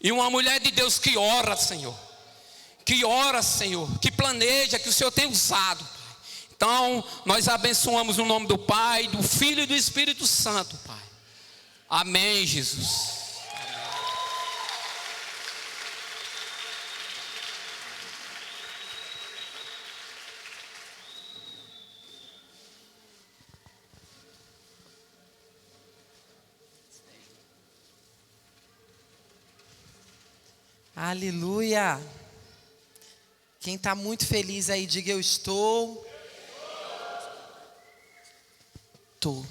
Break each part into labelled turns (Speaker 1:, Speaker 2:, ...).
Speaker 1: E uma mulher de Deus que ora, Senhor. Que ora, Senhor. Que planeja, que o Senhor tem usado. Então, nós abençoamos no nome do Pai, do Filho e do Espírito Santo, Pai. Amém, Jesus.
Speaker 2: Aleluia. Quem está muito feliz aí, diga: eu estou. Tô.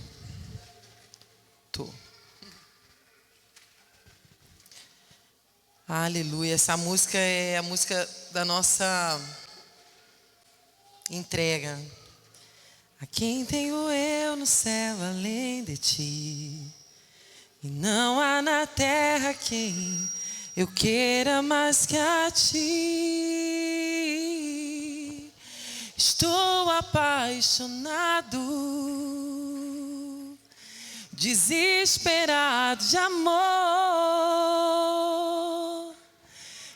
Speaker 2: Aleluia. Essa música é a música da nossa entrega. A quem tenho eu no céu além de ti? E não há na terra quem eu queira mais que a ti. Estou apaixonado, desesperado de amor.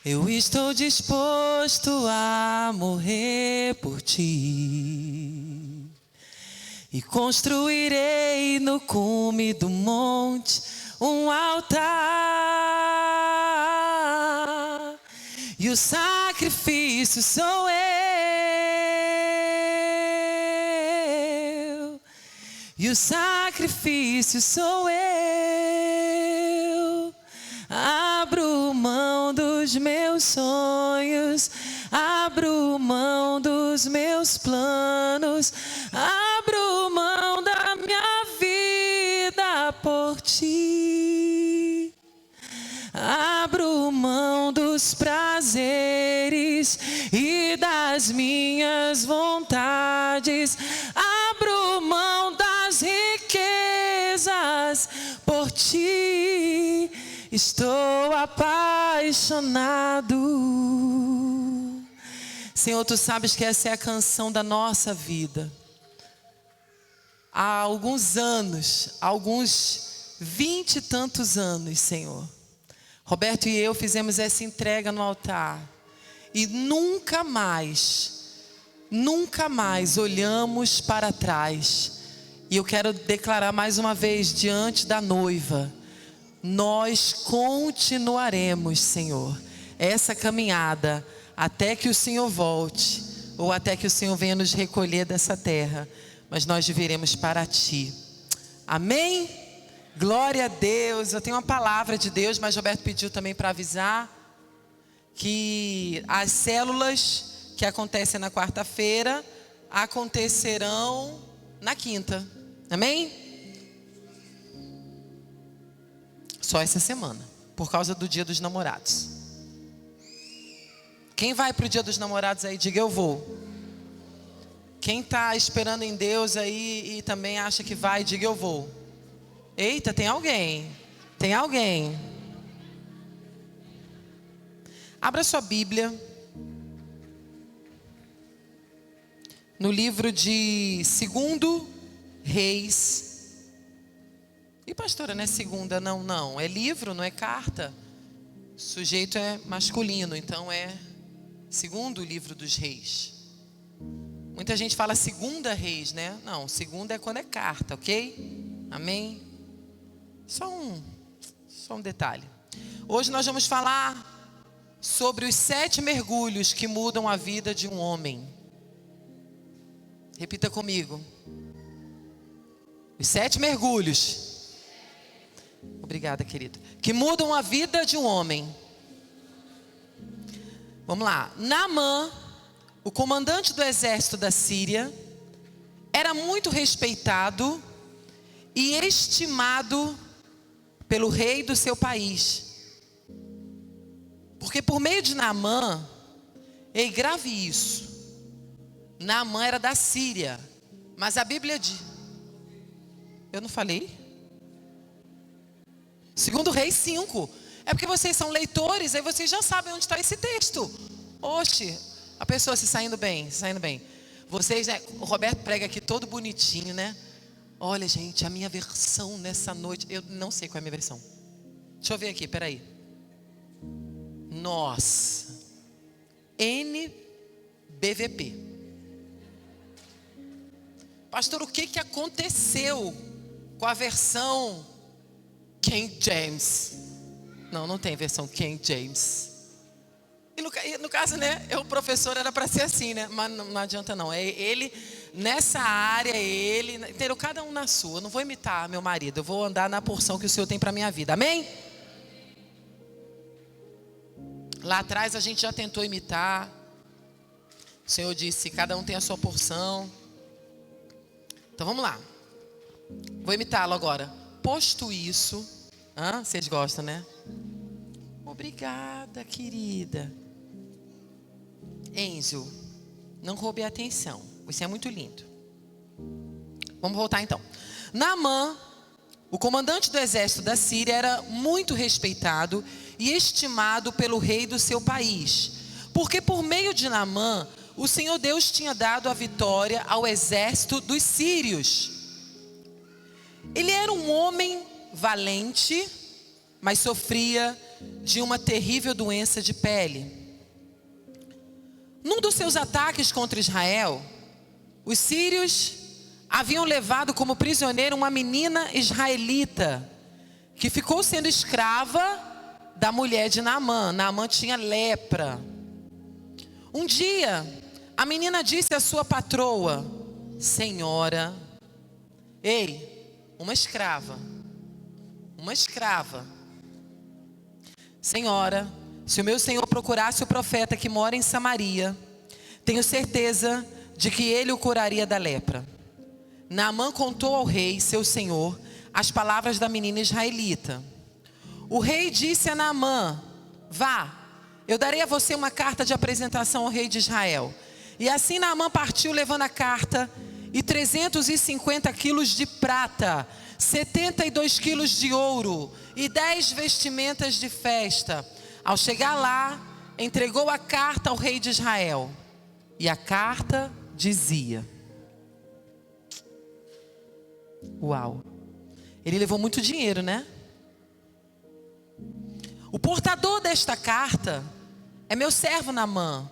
Speaker 2: Eu estou disposto a morrer por ti. E construirei no cume do monte um altar. E o sacrifício sou eu. E o sacrifício sou eu. Abro mão dos meus sonhos. Abro mão dos meus planos. Abro mão da minha vida por ti. Abro mão dos prazeres e das minhas vontades. Abro mão das riquezas por ti. Estou apaixonado. Senhor, tu sabes que essa é a canção da nossa vida. Há alguns anos, alguns 20 e tantos anos, Senhor, Roberto e eu fizemos essa entrega no altar. E nunca mais olhamos para trás. E eu quero declarar mais uma vez diante da noiva: nós continuaremos, Senhor, essa caminhada até que o Senhor volte, ou até que o Senhor venha nos recolher dessa terra. Mas nós viveremos para ti. Amém? Glória a Deus. Eu tenho uma palavra de Deus, mas Roberto pediu também para avisar que as células que acontecem na quarta-feira acontecerão na quinta. Amém? Só essa semana, por causa do Dia dos Namorados. Quem vai para o Dia dos Namorados aí, diga: eu vou. Quem está esperando em Deus aí e também acha que vai, diga: eu vou. Eita, tem alguém. Tem alguém. Abra sua Bíblia no livro de 2 Reis. E pastora, não é segunda? Não. É livro, não é carta. O sujeito é masculino, então é segundo livro dos reis. Muita gente fala segunda Reis, né? Não, segunda é quando é carta, ok? Amém? Só um detalhe. Hoje nós vamos falar sobre os 7 mergulhos que mudam a vida de um homem. Repita comigo. Os 7 mergulhos. Obrigada, querido. Que mudam a vida de um homem. Vamos lá. Naamã, o comandante do exército da Síria, era muito respeitado e estimado pelo rei do seu país. Porque por meio de Naamã, ei, grave isso, Naamã era da Síria, mas a Bíblia diz, eu não falei? 2 Reis 5, é porque vocês são leitores, aí vocês já sabem onde está esse texto. Oxe, a pessoa se saindo bem. Vocês, né? O Roberto prega aqui todo bonitinho, né? Olha, gente, a minha versão nessa noite, eu não sei qual é a minha versão. Deixa eu ver aqui, peraí. Nossa. NBVP. Pastor, o que aconteceu com a versão King James? Não tem versão King James. E no caso, né, o professor era para ser assim, né? Mas não adianta não. Ele, nessa área, entendeu? Cada um na sua. Eu não vou imitar meu marido. Eu vou andar na porção que o Senhor tem para minha vida. Amém? Lá atrás a gente já tentou imitar. O Senhor disse, cada um tem a sua porção. Então vamos lá. Vou imitá-lo agora. Posto isso. Vocês gostam, né? Obrigada, querida. Enzo, não roube a atenção. Você é muito lindo. Vamos voltar então. Naamã, o comandante do exército da Síria, era muito respeitado e estimado pelo rei do seu país. Porque por meio de Naamã, o Senhor Deus tinha dado a vitória ao exército dos sírios. Ele era um homem valente, mas sofria de uma terrível doença de pele. Num dos seus ataques contra Israel, os sírios haviam levado como prisioneira uma menina israelita, que ficou sendo escrava da mulher de Naamã. Naamã tinha lepra. Um dia, a menina disse à sua patroa: Senhora, uma escrava, Senhora, se o meu senhor procurasse o profeta que mora em Samaria, tenho certeza de que ele o curaria da lepra. Naamã contou ao rei, seu senhor, as palavras da menina israelita. O rei disse a Naamã: Vá, eu darei a você uma carta de apresentação ao rei de Israel. E assim Naamã partiu levando a carta e 350 quilos de prata, 72 quilos de ouro e 10 vestimentas de festa. Ao chegar lá, entregou a carta ao rei de Israel. E a carta dizia: Uau! Ele levou muito dinheiro, né? O portador desta carta é meu servo Naamã,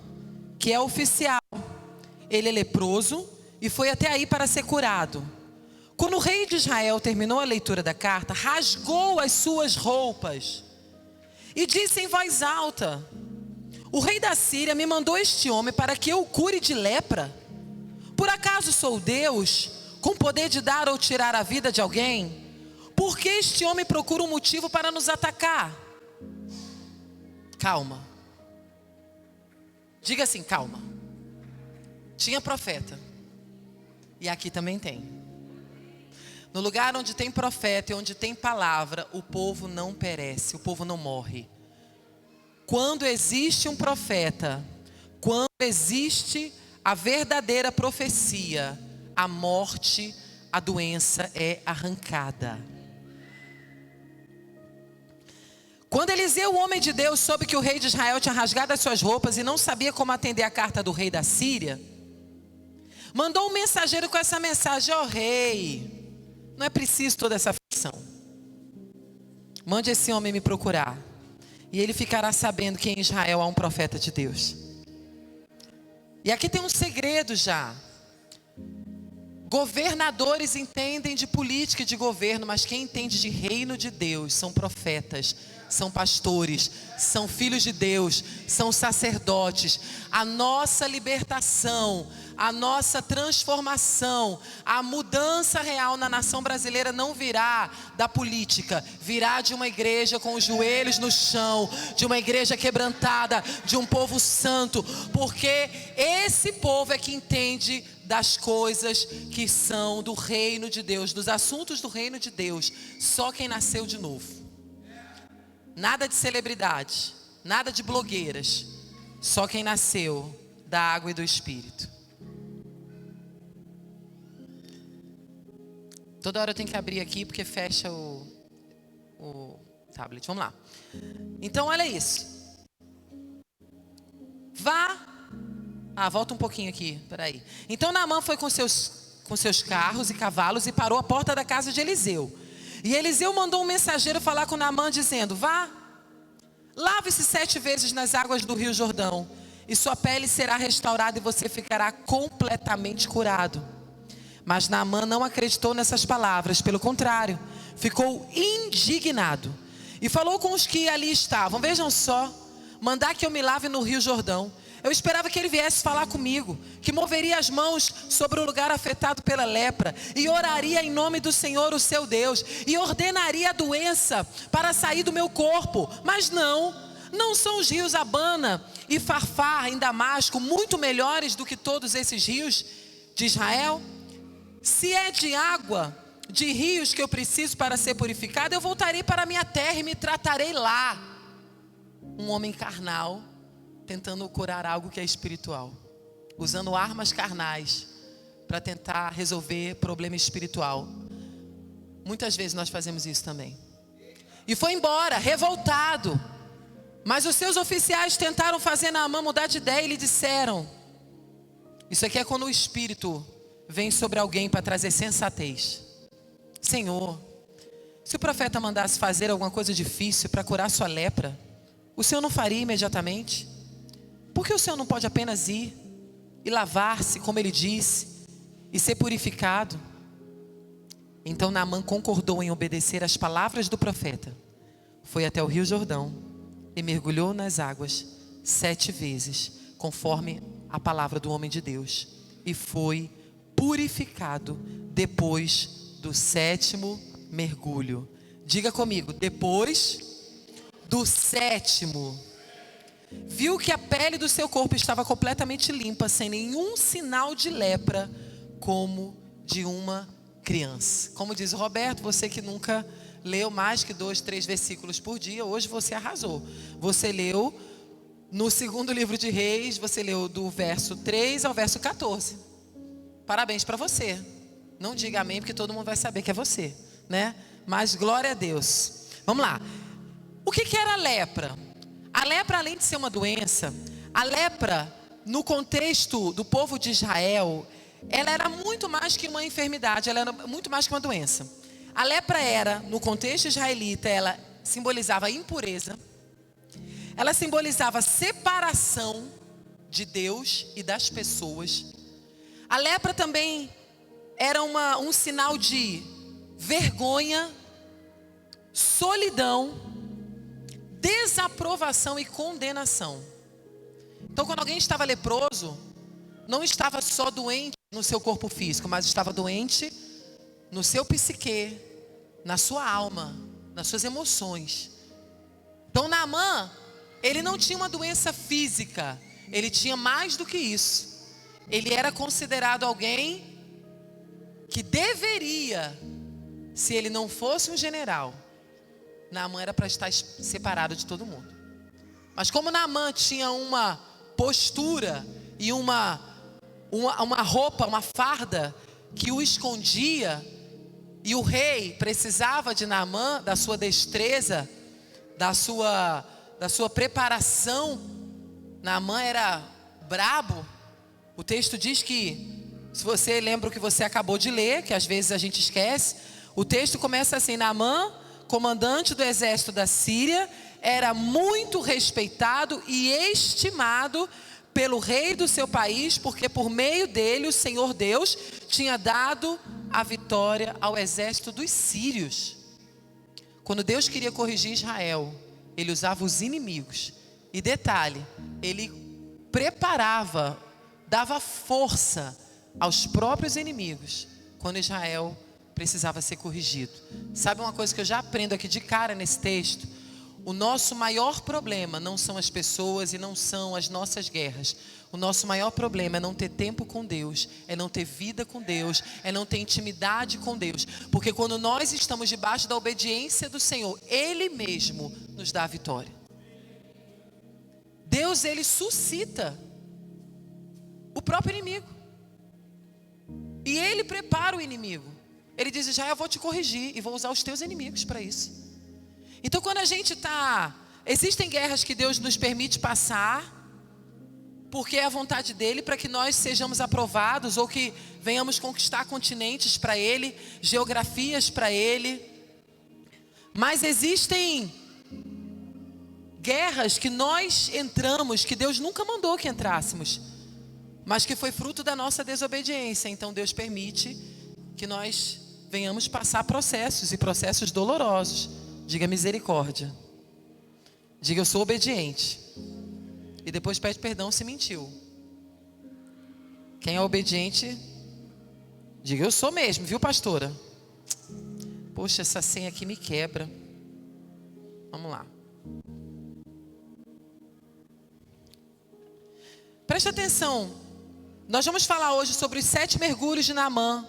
Speaker 2: que é oficial. Ele é leproso e foi até aí para ser curado. Quando o rei de Israel terminou a leitura da carta, rasgou as suas roupas e disse em voz alta: O rei da Síria me mandou este homem para que eu o cure de lepra. Por acaso sou Deus, com poder de dar ou tirar a vida de alguém? Por que este homem procura um motivo para nos atacar? Calma. Diga assim, calma. Tinha profeta. E aqui também tem. No lugar onde tem profeta e onde tem palavra, o povo não perece, o povo não morre. Quando existe um profeta, quando existe a verdadeira profecia, a morte, a doença é arrancada. Quando Eliseu, o homem de Deus, soube que o rei de Israel tinha rasgado as suas roupas e não sabia como atender a carta do rei da Síria, mandou um mensageiro com essa mensagem: Ó rei, não é preciso toda essa aflição. Mande esse homem me procurar, e ele ficará sabendo que em Israel há um profeta de Deus. E aqui tem um segredo já. Governadores entendem de política e de governo, mas quem entende de reino de Deus são profetas, são pastores, são filhos de Deus, são sacerdotes. A nossa libertação, a nossa transformação, a mudança real na nação brasileira não virá da política, virá de uma igreja com os joelhos no chão, de uma igreja quebrantada, de um povo santo, porque esse povo é que entende das coisas que são do reino de Deus, dos assuntos do reino de Deus. Só quem nasceu de novo. Nada de celebridade, nada de blogueiras. Só quem nasceu da água e do Espírito. Toda hora eu tenho que abrir aqui porque fecha o tablet. Vamos lá. Então olha isso. Volta um pouquinho aqui, peraí. Então Naamã foi com seus carros e cavalos e parou à porta da casa de Eliseu. E Eliseu mandou um mensageiro falar com Naamã dizendo: Vá, Lave-se 7 vezes nas águas do rio Jordão, e sua pele será restaurada e você ficará completamente curado. Mas Naamã não acreditou nessas palavras, pelo contrário, ficou indignado. E falou com os que ali estavam: vejam só, mandar que eu me lave no rio Jordão. Eu esperava que ele viesse falar comigo, que moveria as mãos sobre o lugar afetado pela lepra, e oraria em nome do Senhor, o seu Deus, e ordenaria a doença para sair do meu corpo. Mas não são os rios Abana e Farfar em Damasco muito melhores do que todos esses rios de Israel? Se é de água, de rios que eu preciso para ser purificado, eu voltarei para a minha terra e me tratarei lá. Um homem carnal tentando curar algo que é espiritual, usando armas carnais para tentar resolver problema espiritual. Muitas vezes nós fazemos isso também. E foi embora, revoltado. Mas os seus oficiais tentaram fazer Naamã mudar de ideia e lhe disseram: isso aqui é quando o Espírito vem sobre alguém para trazer sensatez. Senhor, se o profeta mandasse fazer alguma coisa difícil para curar sua lepra, o Senhor não faria imediatamente? Por que o Senhor não pode apenas ir e lavar-se, como ele disse, e ser purificado? Então Naamã concordou em obedecer às palavras do profeta. Foi até o rio Jordão e mergulhou nas águas 7 vezes, conforme a palavra do homem de Deus, e foi purificado depois do 7º mergulho. Diga comigo: depois do 7º. Viu que a pele do seu corpo estava completamente limpa, sem nenhum sinal de lepra, como de uma criança. Como diz o Roberto, você que nunca leu mais que 2, 3 versículos por dia, hoje você arrasou. Você leu no 2º livro de Reis, você leu do verso 3 ao verso 14. Parabéns para você. Não diga amém, porque todo mundo vai saber que é você, né? Mas glória a Deus. Vamos lá. O que era a lepra? A lepra, além de ser uma doença, a lepra, no contexto do povo de Israel, ela era muito mais que uma enfermidade, ela era muito mais que uma doença. A lepra era, no contexto israelita, ela simbolizava a impureza, ela simbolizava a separação de Deus e das pessoas. A lepra também era um sinal de vergonha, solidão, desaprovação e condenação. Então, quando alguém estava leproso, não estava só doente no seu corpo físico, mas estava doente no seu psique, na sua alma, nas suas emoções. Então Naamã, ele não tinha uma doença física, ele tinha mais do que isso. Ele era considerado alguém que deveria, se ele não fosse um general, Naamã era para estar separado de todo mundo. Mas como Naamã tinha uma postura e uma roupa, uma farda que o escondia, e o rei precisava de Naamã, da sua destreza, da sua preparação. Naamã era brabo. O texto diz que, se você lembra o que você acabou de ler, que às vezes a gente esquece, o texto começa assim: Naamã, comandante do exército da Síria, era muito respeitado e estimado pelo rei do seu país, porque por meio dele o Senhor Deus tinha dado a vitória ao exército dos sírios. Quando Deus queria corrigir Israel, ele usava os inimigos. E detalhe, ele preparava, dava força aos próprios inimigos quando Israel precisava ser corrigido. Sabe uma coisa que eu já aprendo aqui de cara nesse texto? O nosso maior problema não são as pessoas e não são as nossas guerras. O nosso maior problema é não ter tempo com Deus, é não ter vida com Deus, é não ter intimidade com Deus. Porque quando nós estamos debaixo da obediência do Senhor, Ele mesmo nos dá a vitória. Deus, Ele suscita o próprio inimigo. E Ele prepara o inimigo. Ele diz: Israel, eu vou te corrigir e vou usar os teus inimigos para isso. Então, quando a gente existem guerras que Deus nos permite passar, porque é a vontade dEle, para que nós sejamos aprovados, ou que venhamos conquistar continentes para Ele, geografias para Ele. Mas existem guerras que nós entramos, que Deus nunca mandou que entrássemos, mas que foi fruto da nossa desobediência. Então Deus permite que nós venhamos passar processos, e processos dolorosos. Diga misericórdia. Diga eu sou obediente. E depois pede perdão se mentiu. Quem é obediente, diga eu sou mesmo, viu, pastora? Poxa, essa senha aqui me quebra. Vamos lá. Preste atenção. Nós vamos falar hoje sobre os 7 mergulhos de Naamã.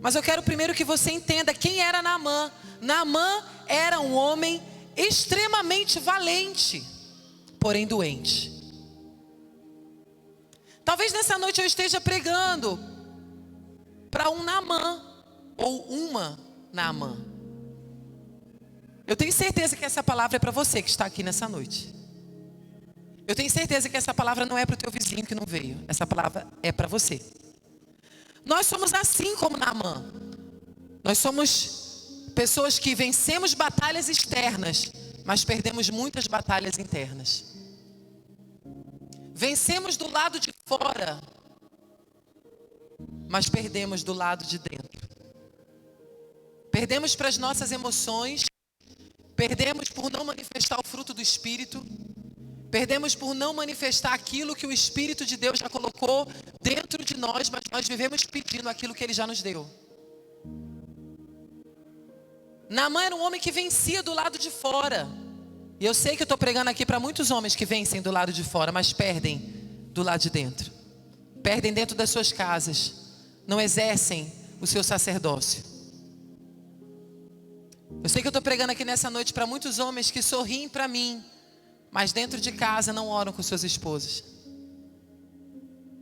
Speaker 2: Mas eu quero primeiro que você entenda quem era Naamã. Naamã era um homem extremamente valente, porém doente. Talvez nessa noite eu esteja pregando para um Naamã ou uma Naamã. Eu tenho certeza que essa palavra é para você que está aqui nessa noite. Eu tenho certeza que essa palavra não é para o teu vizinho que não veio. Essa palavra é para você. Nós somos assim como Naamã. Nós somos pessoas que vencemos batalhas externas, mas perdemos muitas batalhas internas. Vencemos do lado de fora, mas perdemos do lado de dentro. Perdemos para as nossas emoções, perdemos por não manifestar o fruto do Espírito, perdemos por não manifestar aquilo que o Espírito de Deus já colocou dentro de nós, mas nós vivemos pedindo aquilo que Ele já nos deu. Naamã era um homem que vencia do lado de fora. E eu sei que eu estou pregando aqui para muitos homens que vencem do lado de fora, mas perdem do lado de dentro. Perdem dentro das suas casas. Não exercem o seu sacerdócio. Eu sei que eu estou pregando aqui nessa noite para muitos homens que sorriem para mim, mas dentro de casa não oram com suas esposas.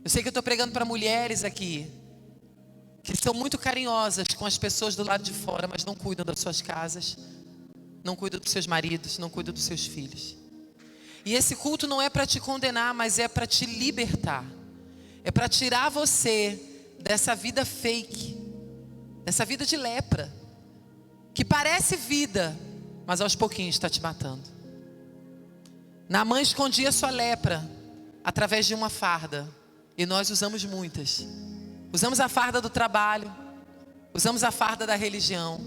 Speaker 2: Eu sei que eu estou pregando para mulheres aqui, que são muito carinhosas com as pessoas do lado de fora, mas não cuidam das suas casas, não cuidam dos seus maridos, não cuidam dos seus filhos. E esse culto não é para te condenar, mas é para te libertar. É para tirar você dessa vida fake, dessa vida de lepra, que parece vida, mas aos pouquinhos está te matando. Naamã escondia sua lepra através de uma farda, e nós usamos muitas. Usamos a farda do trabalho, usamos a farda da religião,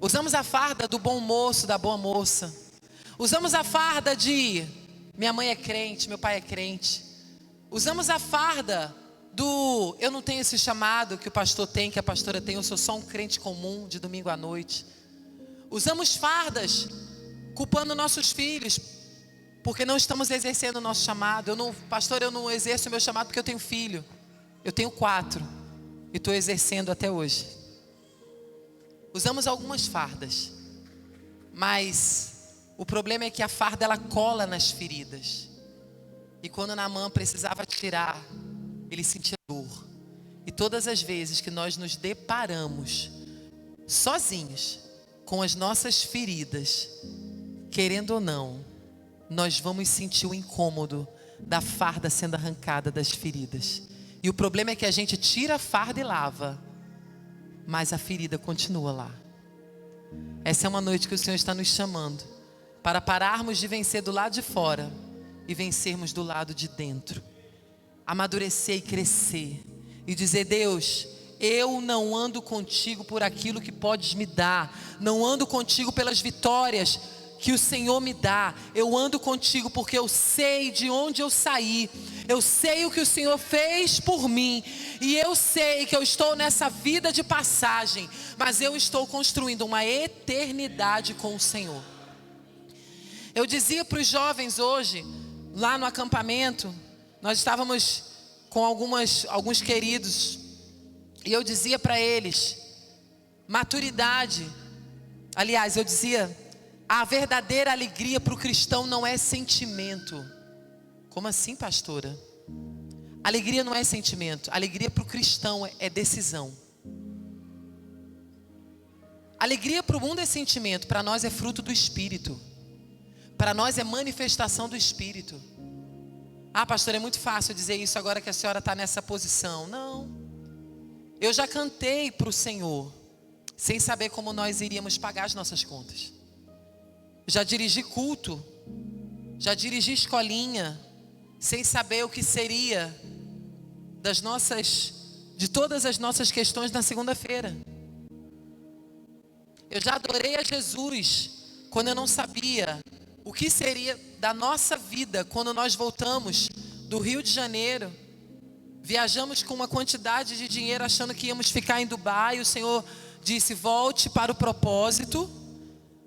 Speaker 2: usamos a farda do bom moço, da boa moça, usamos a farda de minha mãe é crente, meu pai é crente, usamos a farda do eu não tenho esse chamado que o pastor tem, que a pastora tem, eu sou só um crente comum de domingo à noite. Usamos fardas culpando nossos filhos porque não estamos exercendo o nosso chamado. Pastor, eu não exerço o meu chamado porque eu tenho filho. Eu tenho 4 e estou exercendo até hoje. Usamos algumas fardas, mas o problema é que a farda ela cola nas feridas. E quando Naamã precisava tirar, ele sentia dor. E todas as vezes que nós nos deparamos sozinhos com as nossas feridas, querendo ou não, nós vamos sentir o incômodo da farda sendo arrancada das feridas. E o problema é que a gente tira a farda e lava, mas a ferida continua lá. Essa é uma noite que o Senhor está nos chamando para pararmos de vencer do lado de fora e vencermos do lado de dentro. Amadurecer e crescer e dizer: Deus, eu não ando contigo por aquilo que podes me dar, não ando contigo pelas vitórias que o Senhor me dá, eu ando contigo porque eu sei de onde eu saí, eu sei o que o Senhor fez por mim, e eu sei que eu estou nessa vida de passagem, mas eu estou construindo uma eternidade com o Senhor. Eu dizia para os jovens hoje, lá no acampamento, nós estávamos com alguns queridos, e eu dizia para eles, maturidade, aliás, eu dizia, a verdadeira alegria para o cristão não é sentimento. Como assim, pastora? Alegria não é sentimento. Alegria para o cristão é decisão. Alegria para o mundo é sentimento, para nós é fruto do Espírito. Para nós é manifestação do Espírito. Ah, pastor, é muito fácil dizer isso agora que a senhora está nessa posição. Não. Eu já cantei para o Senhor, sem saber como nós iríamos pagar as nossas contas. Já dirigi culto Já dirigi escolinha sem saber o que seria de todas as nossas questões na segunda-feira. Eu já adorei a Jesus quando eu não sabia o que seria da nossa vida quando nós voltamos do Rio de Janeiro. Viajamos com uma quantidade de dinheiro achando que íamos ficar em Dubai. O Senhor disse: volte para o propósito,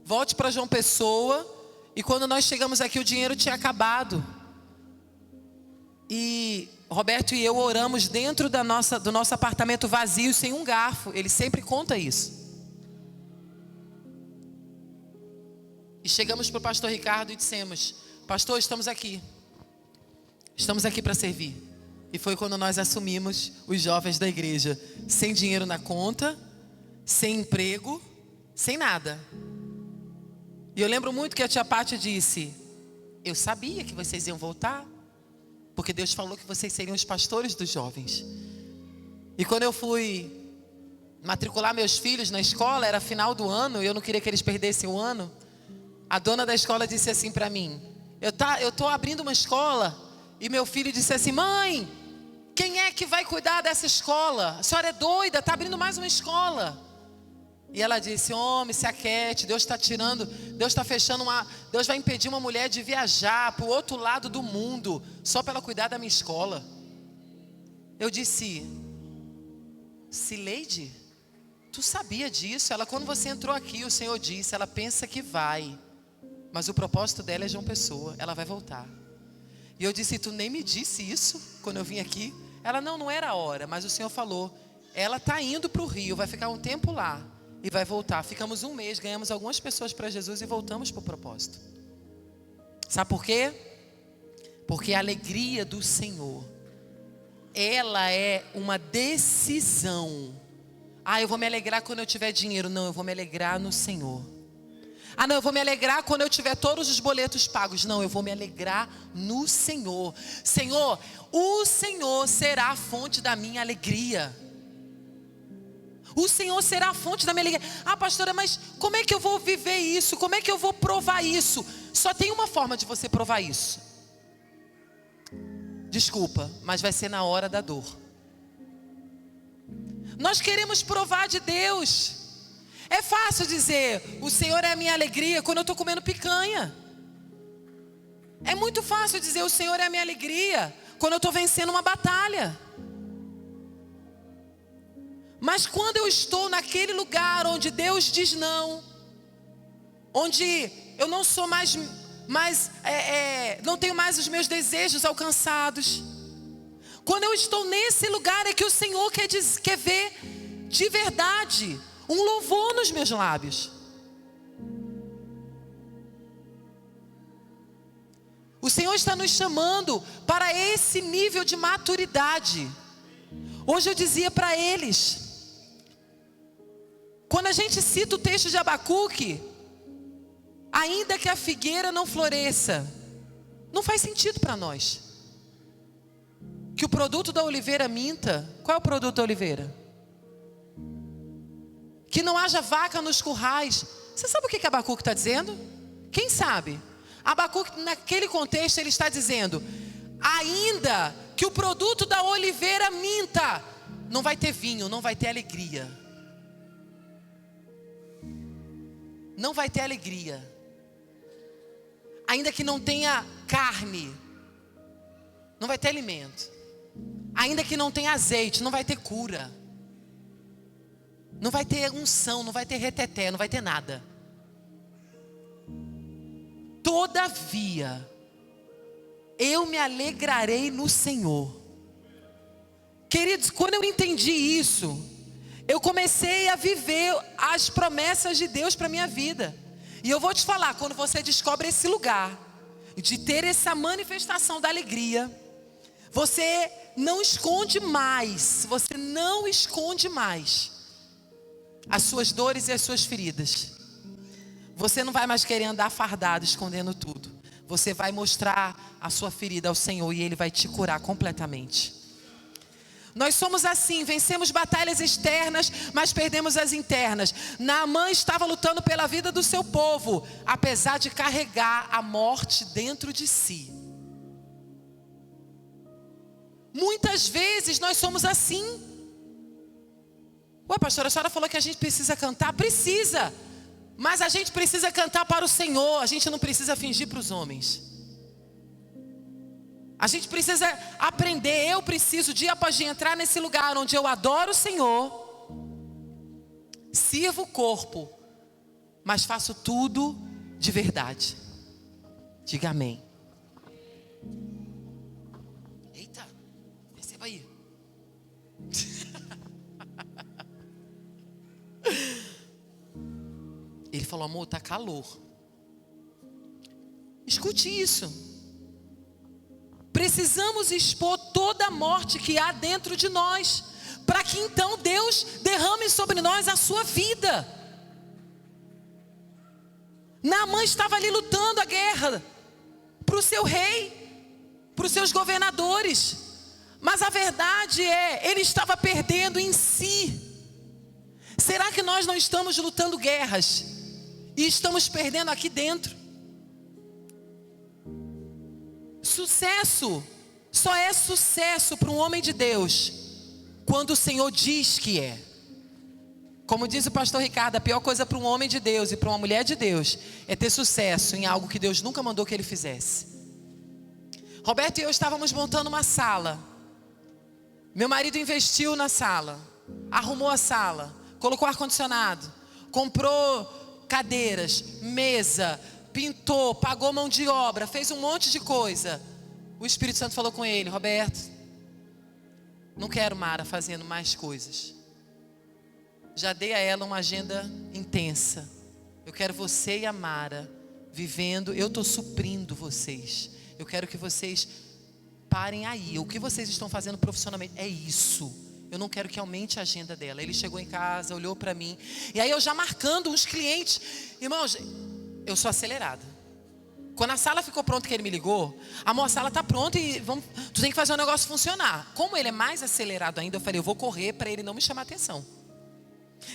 Speaker 2: volte para João Pessoa. E quando nós chegamos aqui, o dinheiro tinha acabado. E Roberto e eu oramos dentro do nosso apartamento vazio, sem um garfo. Ele sempre conta isso. E chegamos para o pastor Ricardo e dissemos: pastor, estamos aqui para servir. E foi quando nós assumimos os jovens da igreja, sem dinheiro na conta, sem emprego, sem nada. E eu lembro muito que a tia Pátia disse: eu sabia que vocês iam voltar, porque Deus falou que vocês seriam os pastores dos jovens. E quando eu fui matricular meus filhos na escola, era final do ano, e eu não queria que eles perdessem o ano. A dona da escola disse assim para mim: eu tô abrindo uma escola. E meu filho disse assim: mãe, quem é que vai cuidar dessa escola? A senhora é doida, está abrindo mais uma escola. E ela disse: homem, se aquiete, Deus está tirando, Deus está fechando Deus vai impedir uma mulher de viajar para o outro lado do mundo, só para ela cuidar da minha escola. Eu disse: Cileide, tu sabia disso? Ela, quando você entrou aqui, o Senhor disse, ela pensa que vai, mas o propósito dela é João Pessoa, ela vai voltar. E eu disse: tu nem me disse isso quando eu vim aqui? Ela: não era a hora, mas o Senhor falou, ela está indo para o Rio, vai ficar um tempo lá e vai voltar. Ficamos um mês, ganhamos algumas pessoas para Jesus e voltamos para o propósito. Sabe por quê? Porque a alegria do Senhor, ela é uma decisão. Eu vou me alegrar quando eu tiver dinheiro. Não, eu vou me alegrar no Senhor. Não, eu vou me alegrar quando eu tiver todos os boletos pagos. Não, eu vou me alegrar no Senhor. Senhor, o Senhor será a fonte da minha alegria. O Senhor será a fonte da minha alegria. Pastora, mas como é que eu vou viver isso? Como é que eu vou provar isso? Só tem uma forma de você provar isso. Desculpa, mas vai ser na hora da dor. Nós queremos provar de Deus. É fácil dizer: o Senhor é a minha alegria quando eu estou comendo picanha. É muito fácil dizer: o Senhor é a minha alegria quando eu estou vencendo uma batalha. Mas quando eu estou naquele lugar onde Deus diz não, onde eu não sou não tenho mais os meus desejos alcançados, quando eu estou nesse lugar é que o Senhor quer ver de verdade um louvor nos meus lábios. O Senhor está nos chamando para esse nível de maturidade. Hoje eu dizia para eles, quando a gente cita o texto de Abacuque, ainda que a figueira não floresça, não faz sentido para nós. Que o produto da oliveira minta. Qual é o produto da oliveira? Que não haja vaca nos currais. Você sabe o que Abacuque está dizendo? Quem sabe? Abacuque, naquele contexto, ele está dizendo: ainda que o produto da oliveira minta, não vai ter vinho, não vai ter alegria. Não vai ter alegria. Ainda que não tenha carne, não vai ter alimento. Ainda que não tenha azeite, não vai ter cura. Não vai ter unção, não vai ter reteté, não vai ter nada. Todavia, eu me alegrarei no Senhor. Queridos, quando eu entendi isso, eu comecei a viver as promessas de Deus para a minha vida. E eu vou te falar, quando você descobre esse lugar de ter essa manifestação da alegria, você não esconde mais, as suas dores e as suas feridas. Você não vai mais querer andar fardado, escondendo tudo. Você vai mostrar a sua ferida ao Senhor e Ele vai te curar completamente. Nós somos assim, vencemos batalhas externas, mas perdemos as internas. Naamã estava lutando pela vida do seu povo, apesar de carregar a morte dentro de si. Muitas vezes nós somos assim. Ué, pastora, a senhora falou que a gente precisa cantar? Precisa, mas a gente precisa cantar para o Senhor, a gente não precisa fingir para os homens. A gente precisa aprender, eu preciso dia após dia entrar nesse lugar onde eu adoro o Senhor, sirvo o corpo, mas faço tudo de verdade. Diga amém. Eita, receba aí. Ele falou, amor, tá calor. Escute isso. Precisamos expor toda a morte que há dentro de nós, para que então Deus derrame sobre nós a sua vida. Naamã estava ali lutando a guerra para o seu rei, para os seus governadores, mas a verdade é, ele estava perdendo em si. Será que nós não estamos lutando guerras e estamos perdendo aqui dentro? Sucesso só é sucesso para um homem de Deus quando o Senhor diz que é. Como diz o pastor Ricardo, a pior coisa para um homem de Deus e para uma mulher de Deus é ter sucesso em algo que Deus nunca mandou que ele fizesse. Roberto e eu estávamos montando uma sala. Meu marido investiu na sala, arrumou a sala, colocou ar-condicionado, comprou cadeiras, mesa, pintou, pagou mão de obra, fez um monte de coisa. O Espírito Santo falou com ele, Roberto, não quero Mara fazendo mais coisas. Já dei a ela uma agenda intensa. Eu quero você e a Mara vivendo, eu estou suprindo vocês. Eu quero que vocês parem aí. O que vocês estão fazendo profissionalmente é isso. Eu não quero que aumente a agenda dela. Ele chegou em casa, olhou para mim. E aí eu já marcando uns clientes. Irmãos, eu sou acelerada. Quando a sala ficou pronta que ele me ligou, amor, a sala está pronta e tu tem que fazer o negócio funcionar. Como ele é mais acelerado ainda, eu falei, eu vou correr para ele não me chamar atenção.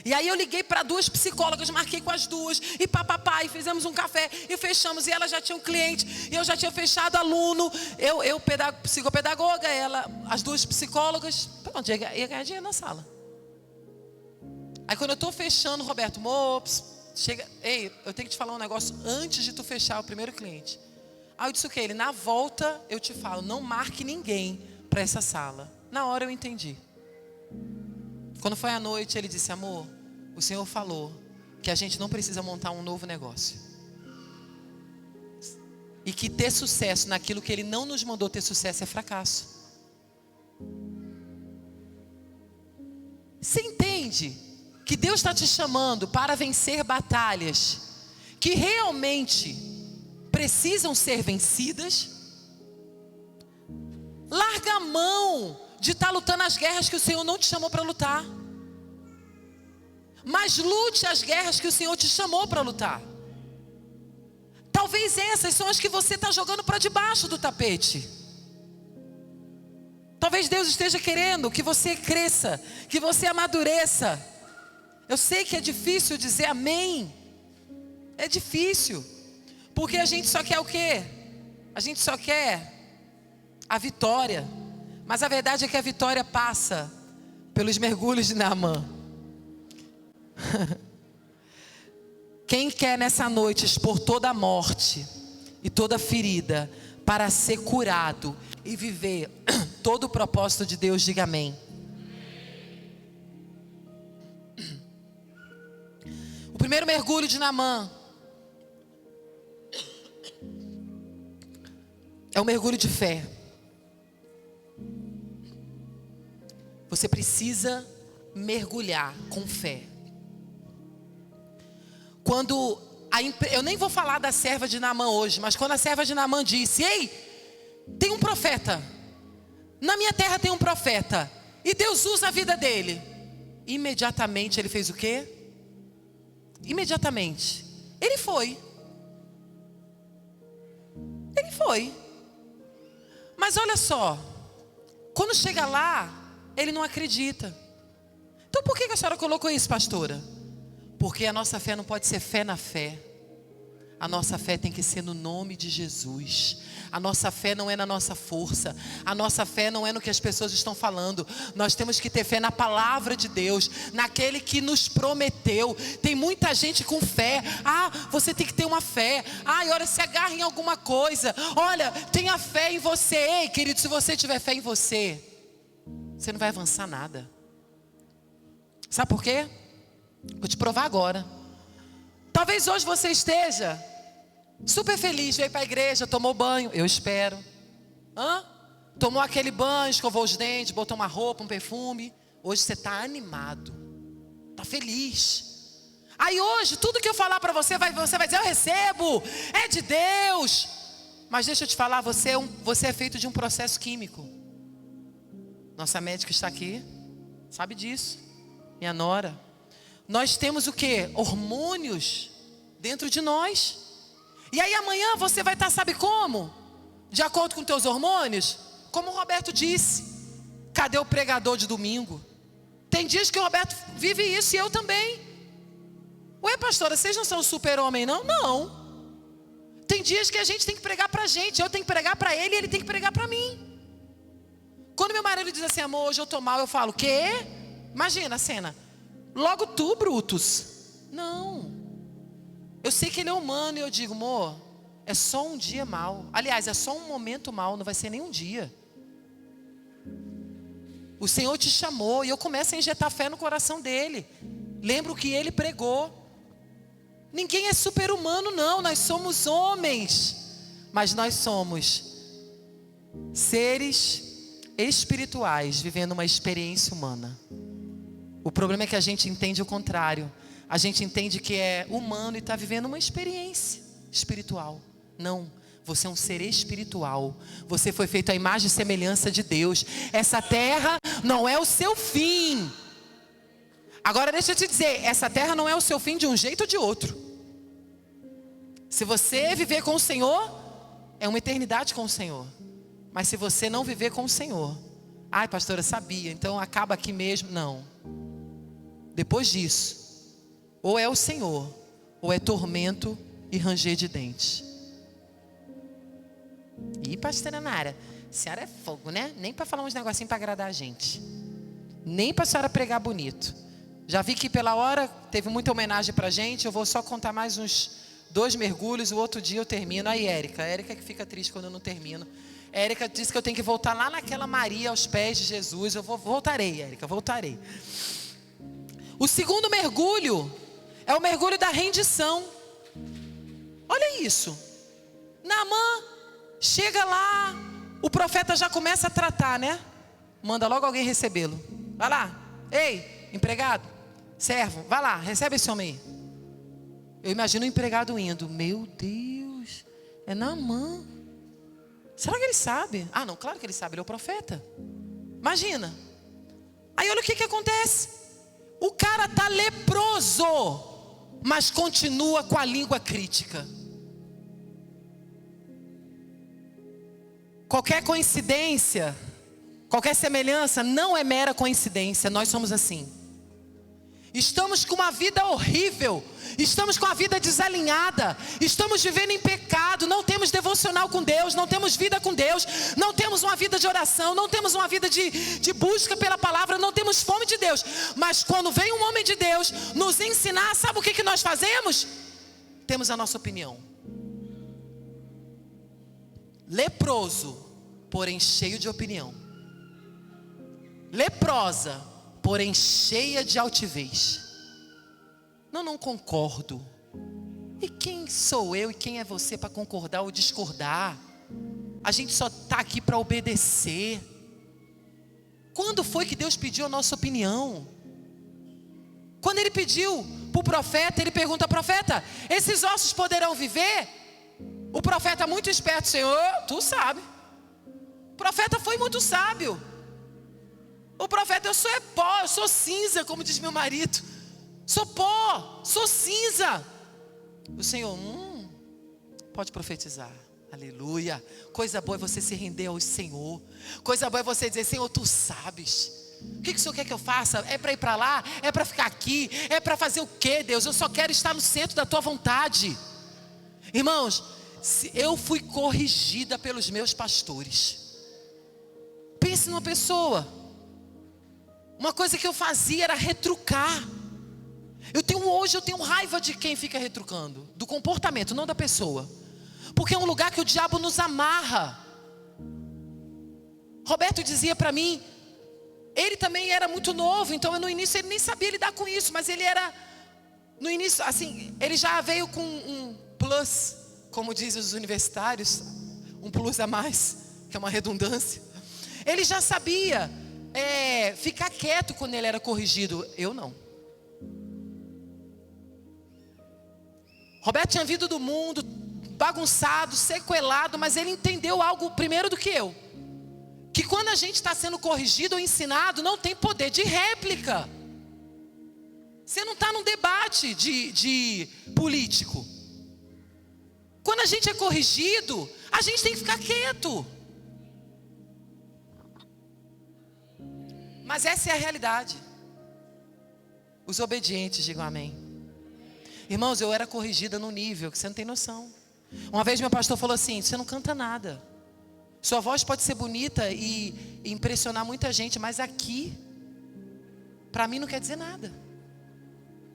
Speaker 2: E aí eu liguei para 2 psicólogas, marquei com as 2 e papapá, e fizemos um café e fechamos. E ela já tinha um cliente e eu já tinha fechado aluno. Eu psicopedagoga, ela, as 2 psicólogas. Pronto, ia ganhar dinheiro na sala. Aí quando eu estou fechando, Roberto, chega, ei, eu tenho que te falar um negócio antes de tu fechar o primeiro cliente. Aí eu disse o que? Ele, na volta eu te falo, não marque ninguém para essa sala. Na hora eu entendi. Quando foi à noite, ele disse, amor, o Senhor falou que a gente não precisa montar um novo negócio. E que ter sucesso naquilo que Ele não nos mandou ter sucesso é fracasso. Você entende que Deus está te chamando para vencer batalhas que realmente precisam ser vencidas? Larga a mão de estar lutando as guerras que o Senhor não te chamou para lutar. Mas lute as guerras que o Senhor te chamou para lutar. Talvez essas são as que você está jogando para debaixo do tapete. Talvez Deus esteja querendo que você cresça, que você amadureça. Eu sei que é difícil dizer amém. É difícil. Porque a gente só quer o quê? A gente só quer a vitória. Mas a verdade é que a vitória passa pelos mergulhos de Naamã. Quem quer nessa noite expor toda a morte e toda a ferida para ser curado e viver todo o propósito de Deus, diga amém. O primeiro mergulho de Naamã é um mergulho de fé. Você precisa mergulhar com fé. Quando eu nem vou falar da serva de Naamã hoje, mas quando a serva de Naamã disse, ei, tem um profeta, na minha terra tem um profeta, e Deus usa a vida dele. Imediatamente ele fez o quê? Imediatamente, ele foi. Ele foi. Mas olha só, quando chega lá, ele não acredita. Então por que a senhora colocou isso, pastora? Porque a nossa fé não pode ser fé na fé. A nossa fé tem que ser no nome de Jesus. A nossa fé não é na nossa força. A nossa fé não é no que as pessoas estão falando. Nós temos que ter fé na palavra de Deus, naquele que nos prometeu. Tem muita gente com fé. Você tem que ter uma fé. Olha, se agarra em alguma coisa. Olha, tenha fé em você. Ei, querido, se você tiver fé em você, você não vai avançar nada. Sabe por quê? Vou te provar agora. Talvez hoje você esteja super feliz, veio para a igreja, tomou banho, eu espero. Tomou aquele banho, escovou os dentes, botou uma roupa, um perfume. Hoje você está animado, está feliz. Aí hoje, tudo que eu falar para você, você vai dizer, eu recebo, é de Deus. Mas deixa eu te falar, você é feito de um processo químico. Nossa médica está aqui, sabe disso, minha nora. Nós temos o quê? Hormônios dentro de nós. E aí amanhã você vai estar, sabe como? De acordo com teus hormônios? Como o Roberto disse, cadê o pregador de domingo? Tem dias que o Roberto vive isso e eu também. Ué, pastora, vocês não são super-homem não? Não. Tem dias que a gente tem que pregar pra gente, eu tenho que pregar pra ele e ele tem que pregar pra mim. Quando meu marido diz assim, amor, hoje eu tô mal, eu falo, quê? Imagina a cena. Logo tu, Brutus. Não. Eu sei que ele é humano e eu digo, amor, é só um dia mal. Aliás, é só um momento mal, não vai ser nem um dia. O Senhor te chamou e eu começo a injetar fé no coração dele. Lembro que ele pregou. Ninguém é super-humano não, nós somos homens. Mas nós somos seres espirituais vivendo uma experiência humana. O problema é que a gente entende o contrário. A gente entende que é humano e está vivendo uma experiência espiritual. Não, você é um ser espiritual. Você foi feito à imagem e semelhança de Deus. Essa terra não é o seu fim. Agora deixa eu te dizer, essa terra não é o seu fim de um jeito ou de outro. Se você viver com o Senhor, é uma eternidade com o Senhor. Mas se você não viver com o Senhor, ai pastora, sabia, então acaba aqui mesmo. Não. Depois disso, ou é o Senhor, ou é tormento e ranger de dentes. E pastora Nara, a senhora é fogo, né? Nem para falar uns negocinhos para agradar a gente. Nem para a senhora pregar bonito. Já vi que pela hora teve muita homenagem para a gente. Eu vou só contar mais uns 2 mergulhos, o outro dia eu termino. Aí Érica que fica triste quando eu não termino. Érica disse que eu tenho que voltar lá naquela Maria aos pés de Jesus. Voltarei, Érica, voltarei. O segundo mergulho é o mergulho da rendição. Olha isso. Naamã chega lá, o profeta já começa a tratar, né? Manda logo alguém recebê-lo. Vai lá, ei, empregado, servo, vai lá, recebe esse homem aí. Eu imagino o empregado indo, meu Deus, é Naamã. Será que ele sabe? Não, claro que ele sabe, ele é o profeta. Imagina. Aí olha o que acontece. O cara está leproso, mas continua com a língua crítica. Qualquer coincidência, qualquer semelhança não é mera coincidência. Nós somos assim. Estamos com uma vida horrível, estamos com a vida desalinhada, estamos vivendo em pecado, não temos devocional com Deus, não temos vida com Deus, não temos uma vida de oração, não temos uma vida de busca pela palavra, não temos fome de Deus. Mas quando vem um homem de Deus nos ensinar, sabe o que nós fazemos? Temos a nossa opinião. Leproso, porém cheio de opinião. Leprosa, porém cheia de altivez. Não concordo. E quem sou eu e quem é você para concordar ou discordar? A gente só está aqui para obedecer. Quando foi que Deus pediu a nossa opinião? Quando ele pediu para o profeta, ele pergunta ao profeta, esses ossos poderão viver? O profeta muito esperto, Senhor, tu sabe. O profeta foi muito sábio. O profeta, eu sou pó, eu sou cinza, como diz meu marido. Sou pó, sou cinza. O Senhor, pode profetizar. Aleluia. Coisa boa é você se render ao Senhor. Coisa boa é você dizer, Senhor, tu sabes. O que o Senhor quer que eu faça? É para ir para lá? É para ficar aqui? É para fazer o quê, Deus? Eu só quero estar no centro da tua vontade. Irmãos, eu fui corrigida pelos meus pastores. Pense numa pessoa. Uma coisa que eu fazia era retrucar. Hoje eu tenho raiva de quem fica retrucando. Do comportamento, não da pessoa. Porque é um lugar que o diabo nos amarra. Roberto dizia para mim, ele também era muito novo, então no início ele nem sabia lidar com isso, mas ele era, no início, assim, ele já veio com um plus, como dizem os universitários, um plus a mais, que é uma redundância. Ele já sabia ficar quieto quando ele era corrigido, eu não. Roberto tinha vindo do mundo, bagunçado, sequelado, mas ele entendeu algo primeiro do que eu. Que quando a gente está sendo corrigido ou ensinado, não tem poder de réplica. Você não está num debate de político. Quando a gente é corrigido, a gente tem que ficar quieto. Mas essa é a realidade. Os obedientes, digam amém. Irmãos, eu era corrigida num nível que você não tem noção. Uma vez meu pastor falou assim, você não canta nada. Sua voz pode ser bonita e impressionar muita gente, mas aqui, para mim não quer dizer nada.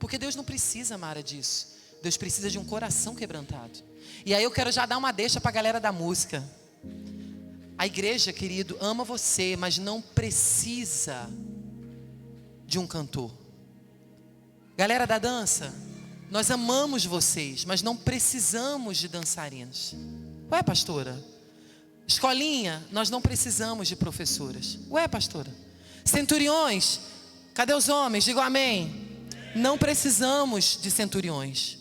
Speaker 2: Porque Deus não precisa, Mara, disso. Deus precisa de um coração quebrantado. E aí eu quero já dar uma deixa para a galera da música. A igreja, querido, ama você, mas não precisa de um cantor. Galera da dança, nós amamos vocês, mas não precisamos de dançarinos. Ué, pastora? Escolinha, nós não precisamos de professoras. Ué, pastora? Centuriões, cadê os homens? Digam amém. Não precisamos de centuriões.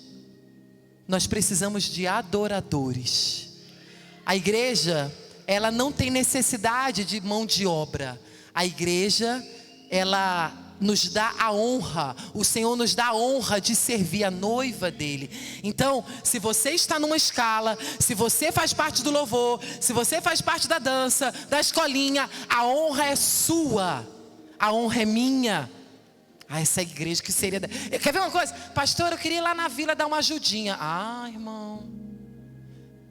Speaker 2: Nós precisamos de adoradores. A igreja, ela não tem necessidade de mão de obra. A igreja, ela nos dá a honra, o Senhor nos dá a honra de servir a noiva dele. Então, se você está numa escala, se você faz parte do louvor, se você faz parte da dança, da escolinha, a honra é sua, a honra é minha. Essa igreja que seria... Quer ver uma coisa? Pastor, eu queria ir lá na vila dar uma ajudinha. Irmão,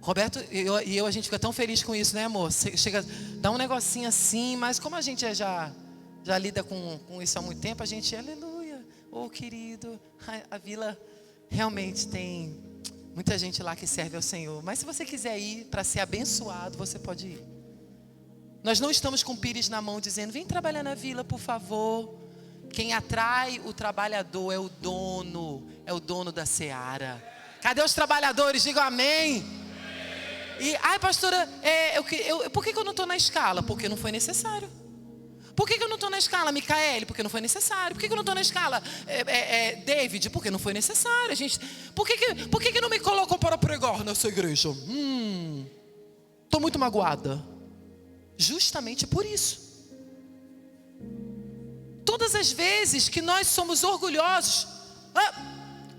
Speaker 2: Roberto e eu, a gente fica tão feliz com isso, né, amor? Chega, dá um negocinho assim, mas como a gente já lida com isso há muito tempo, a gente, aleluia, querido, a vila realmente tem muita gente lá que serve ao Senhor, mas se você quiser ir para ser abençoado, você pode ir. Nós não estamos com pires na mão dizendo, vem trabalhar na vila, por favor. Quem atrai o trabalhador é o dono da seara. Cadê os trabalhadores? Digam amém. E, pastora, por que eu não estou na escala? Porque não foi necessário. Por que eu não estou na escala, Micaele? Porque não foi necessário. Por que eu não estou na escala, David? Porque não foi necessário. Por que não me colocam para pregar nessa igreja? Estou muito magoada. Justamente por isso. Todas as vezes que nós somos orgulhosos,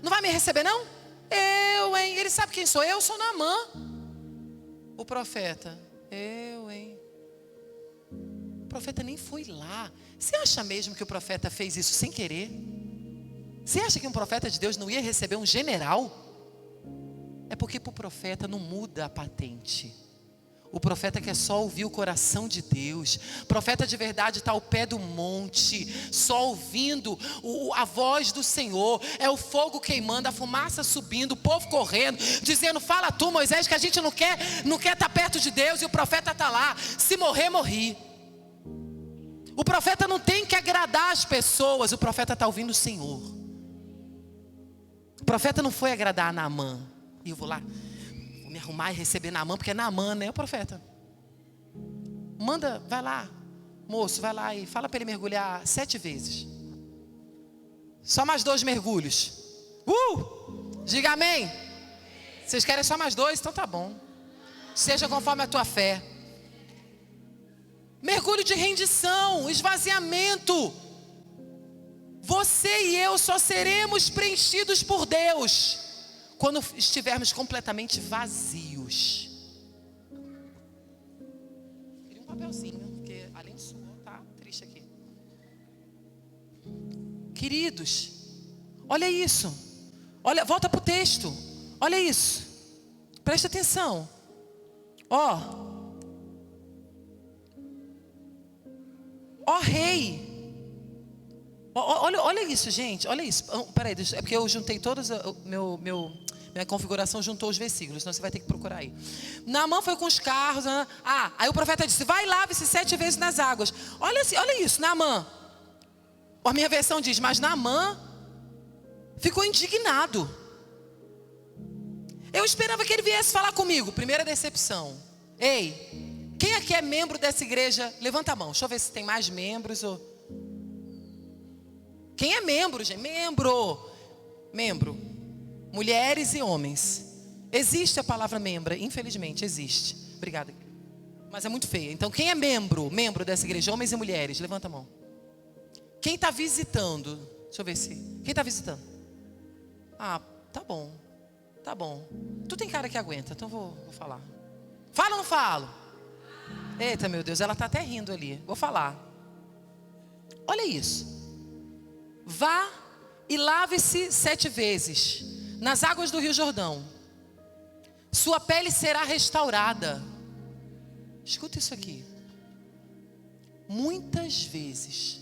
Speaker 2: não vai me receber não? Ele sabe quem sou eu? Eu sou Naamã. O profeta, O profeta nem foi lá. Você acha mesmo que o profeta fez isso sem querer? Você acha que um profeta de Deus não ia receber um general? É porque para o profeta não muda a patente. O profeta quer só ouvir o coração de Deus. O profeta de verdade está ao pé do monte, só ouvindo a voz do Senhor. É o fogo queimando, a fumaça subindo, o povo correndo, dizendo, fala tu, Moisés, que a gente não quer estar perto de Deus. E o profeta está lá, se morrer, morri. O profeta não tem que agradar as pessoas, o profeta está ouvindo o Senhor. O profeta não foi agradar a Naamã. E eu vou lá, vou me arrumar e receber Naamã, porque é Naamã, né, o profeta? Manda, vai lá, moço, vai lá e fala para ele mergulhar 7 vezes. Só mais 2 mergulhos. Diga amém. Vocês querem só mais 2? Então tá bom. Seja conforme a tua fé. Mergulho de rendição, esvaziamento. Você e eu só seremos preenchidos por Deus quando estivermos completamente vazios. Queria um papelzinho, porque além de suor, tá triste aqui. Queridos, olha isso. Olha, volta para o texto. Olha isso. Presta atenção. Ó rei. Olha isso, gente. Olha isso. Peraí, é porque eu juntei todas. Minha configuração juntou os versículos, senão você vai ter que procurar aí. Naamã foi com os carros. Aí o profeta disse: vai e lave-se 7 vezes nas águas. Olha isso, Naamã. A minha versão diz: mas Naamã ficou indignado. Eu esperava que ele viesse falar comigo. Primeira decepção. Ei, quem aqui é membro dessa igreja? Levanta a mão, deixa eu ver se tem mais membros. Quem é membro, gente? Membro. Mulheres e homens. Existe a palavra membra, infelizmente, existe. Obrigada. Mas é muito feia. Então, quem é membro dessa igreja? Homens e mulheres, levanta a mão. Quem está visitando? Deixa eu ver se... Quem está visitando? Tá bom. Tu tem cara que aguenta, então vou falar. Fala ou não falo? Eita, meu Deus, ela está até rindo ali. Vou falar. Olha isso. Vá e lave-se 7 vezes nas águas do Rio Jordão. Sua pele será restaurada. Escuta isso aqui. Muitas vezes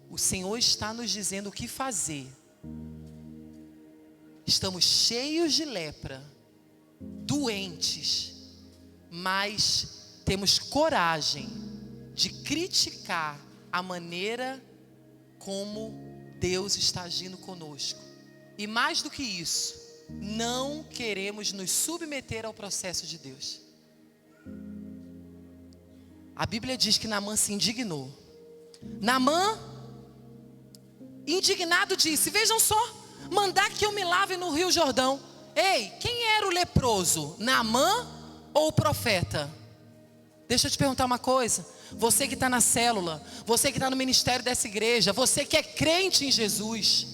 Speaker 2: o Senhor está nos dizendo o que fazer. Estamos cheios de lepra, doentes, mas temos coragem de criticar a maneira como Deus está agindo conosco. E mais do que isso, não queremos nos submeter ao processo de Deus. A Bíblia diz que Naamã se indignou. Naamã, indignado, disse: vejam só, mandar que eu me lave no Rio Jordão. Ei, quem era o leproso? Naamã ou o profeta? Deixa eu te perguntar uma coisa. Você que está na célula, você que está no ministério dessa igreja, você que é crente em Jesus,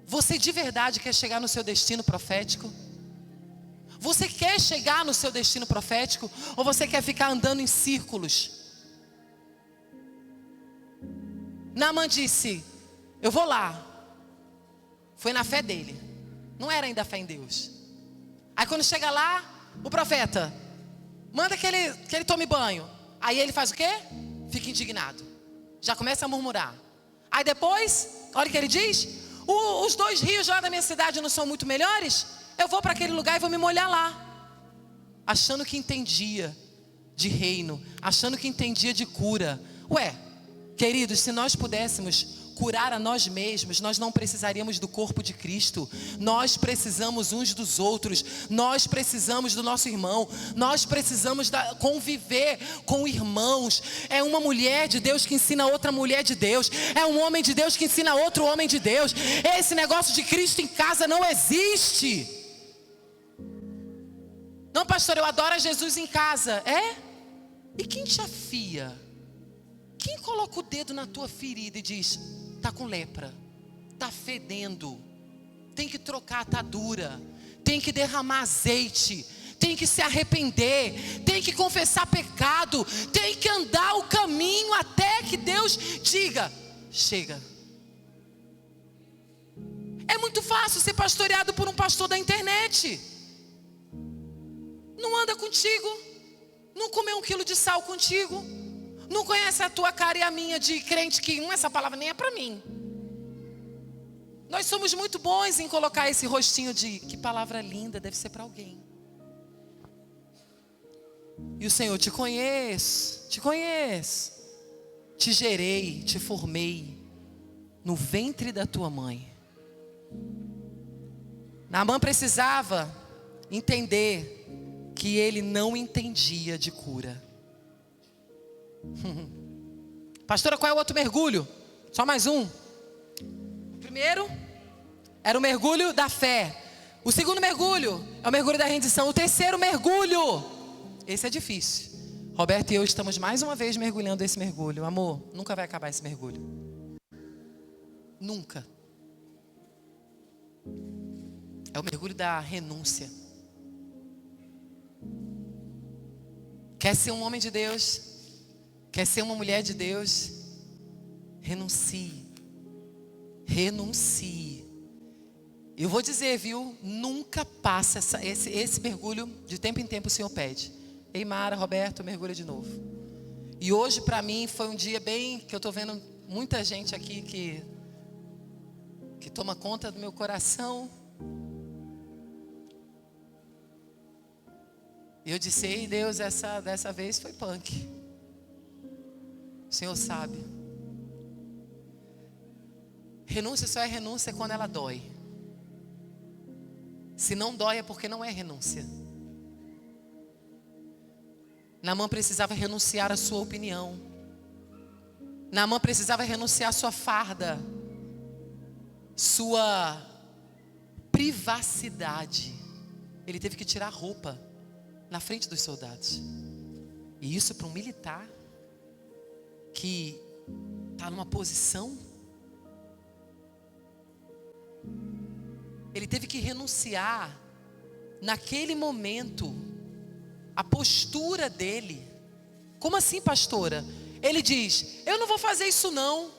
Speaker 2: você de verdade quer chegar no seu destino profético? Você quer chegar no seu destino profético? Ou você quer ficar andando em círculos? Naamã disse: eu vou lá. Foi na fé dele. Não era ainda a fé em Deus. Aí quando chega lá, o profeta manda que ele tome banho. Aí ele faz o quê? Fica indignado. Já começa a murmurar. Aí depois, olha o que ele diz: os 2 rios lá da minha cidade não são muito melhores? Eu vou para aquele lugar e vou me molhar lá. Achando que entendia de reino, achando que entendia de cura. Ué, queridos, se nós pudéssemos curar a nós mesmos, nós não precisaríamos do corpo de Cristo. Nós precisamos uns dos outros. Nós precisamos do nosso irmão. Nós precisamos conviver com irmãos. É uma mulher de Deus que ensina outra mulher de Deus. É um homem de Deus que ensina outro homem de Deus. Esse negócio de Cristo em casa não existe. Não, pastor, eu adoro Jesus em casa. É? E quem te afia? Quem coloca o dedo na tua ferida e diz: está com lepra, está fedendo, tem que trocar a atadura, tem que derramar azeite, tem que se arrepender, tem que confessar pecado, tem que andar o caminho até que Deus diga: chega. É muito fácil ser pastoreado por um pastor da internet. Não anda contigo, não comeu 1 quilo de sal contigo, não conhece a tua cara e a minha de crente que essa palavra nem é para mim. Nós somos muito bons em colocar esse rostinho de que palavra linda, deve ser para alguém. E o Senhor: te conheço, te gerei, te formei no ventre da tua mãe. Naamã precisava entender que ele não entendia de cura. Pastora, qual é o outro mergulho? Só mais um. O primeiro era o mergulho da fé. O segundo mergulho é o mergulho da rendição. O terceiro mergulho, esse é difícil. Roberto e eu estamos mais uma vez mergulhando esse mergulho. Amor, nunca vai acabar esse mergulho. Nunca. É o mergulho da renúncia. Quer ser um homem de Deus? Quer ser uma mulher de Deus? Renuncie. renuncie. Eu vou dizer, viu? Nunca passa esse mergulho, de tempo em tempo o Senhor pede. Ei, Mara, Roberto, mergulha de novo. E hoje para mim foi um dia bem, que eu estou vendo muita gente aqui que toma conta do meu coração. E eu disse, ei Deus, dessa vez foi punk. O Senhor sabe. Renúncia só é renúncia quando ela dói. Se não dói é porque não é renúncia. Naamã precisava renunciar à sua opinião. Naamã precisava renunciar à sua farda, sua privacidade. Ele teve que tirar a roupa na frente dos soldados. E isso para um militar que está numa posição. Ele teve que renunciar naquele momento a postura dele. Como assim, pastora? Ele diz, eu não vou fazer isso não.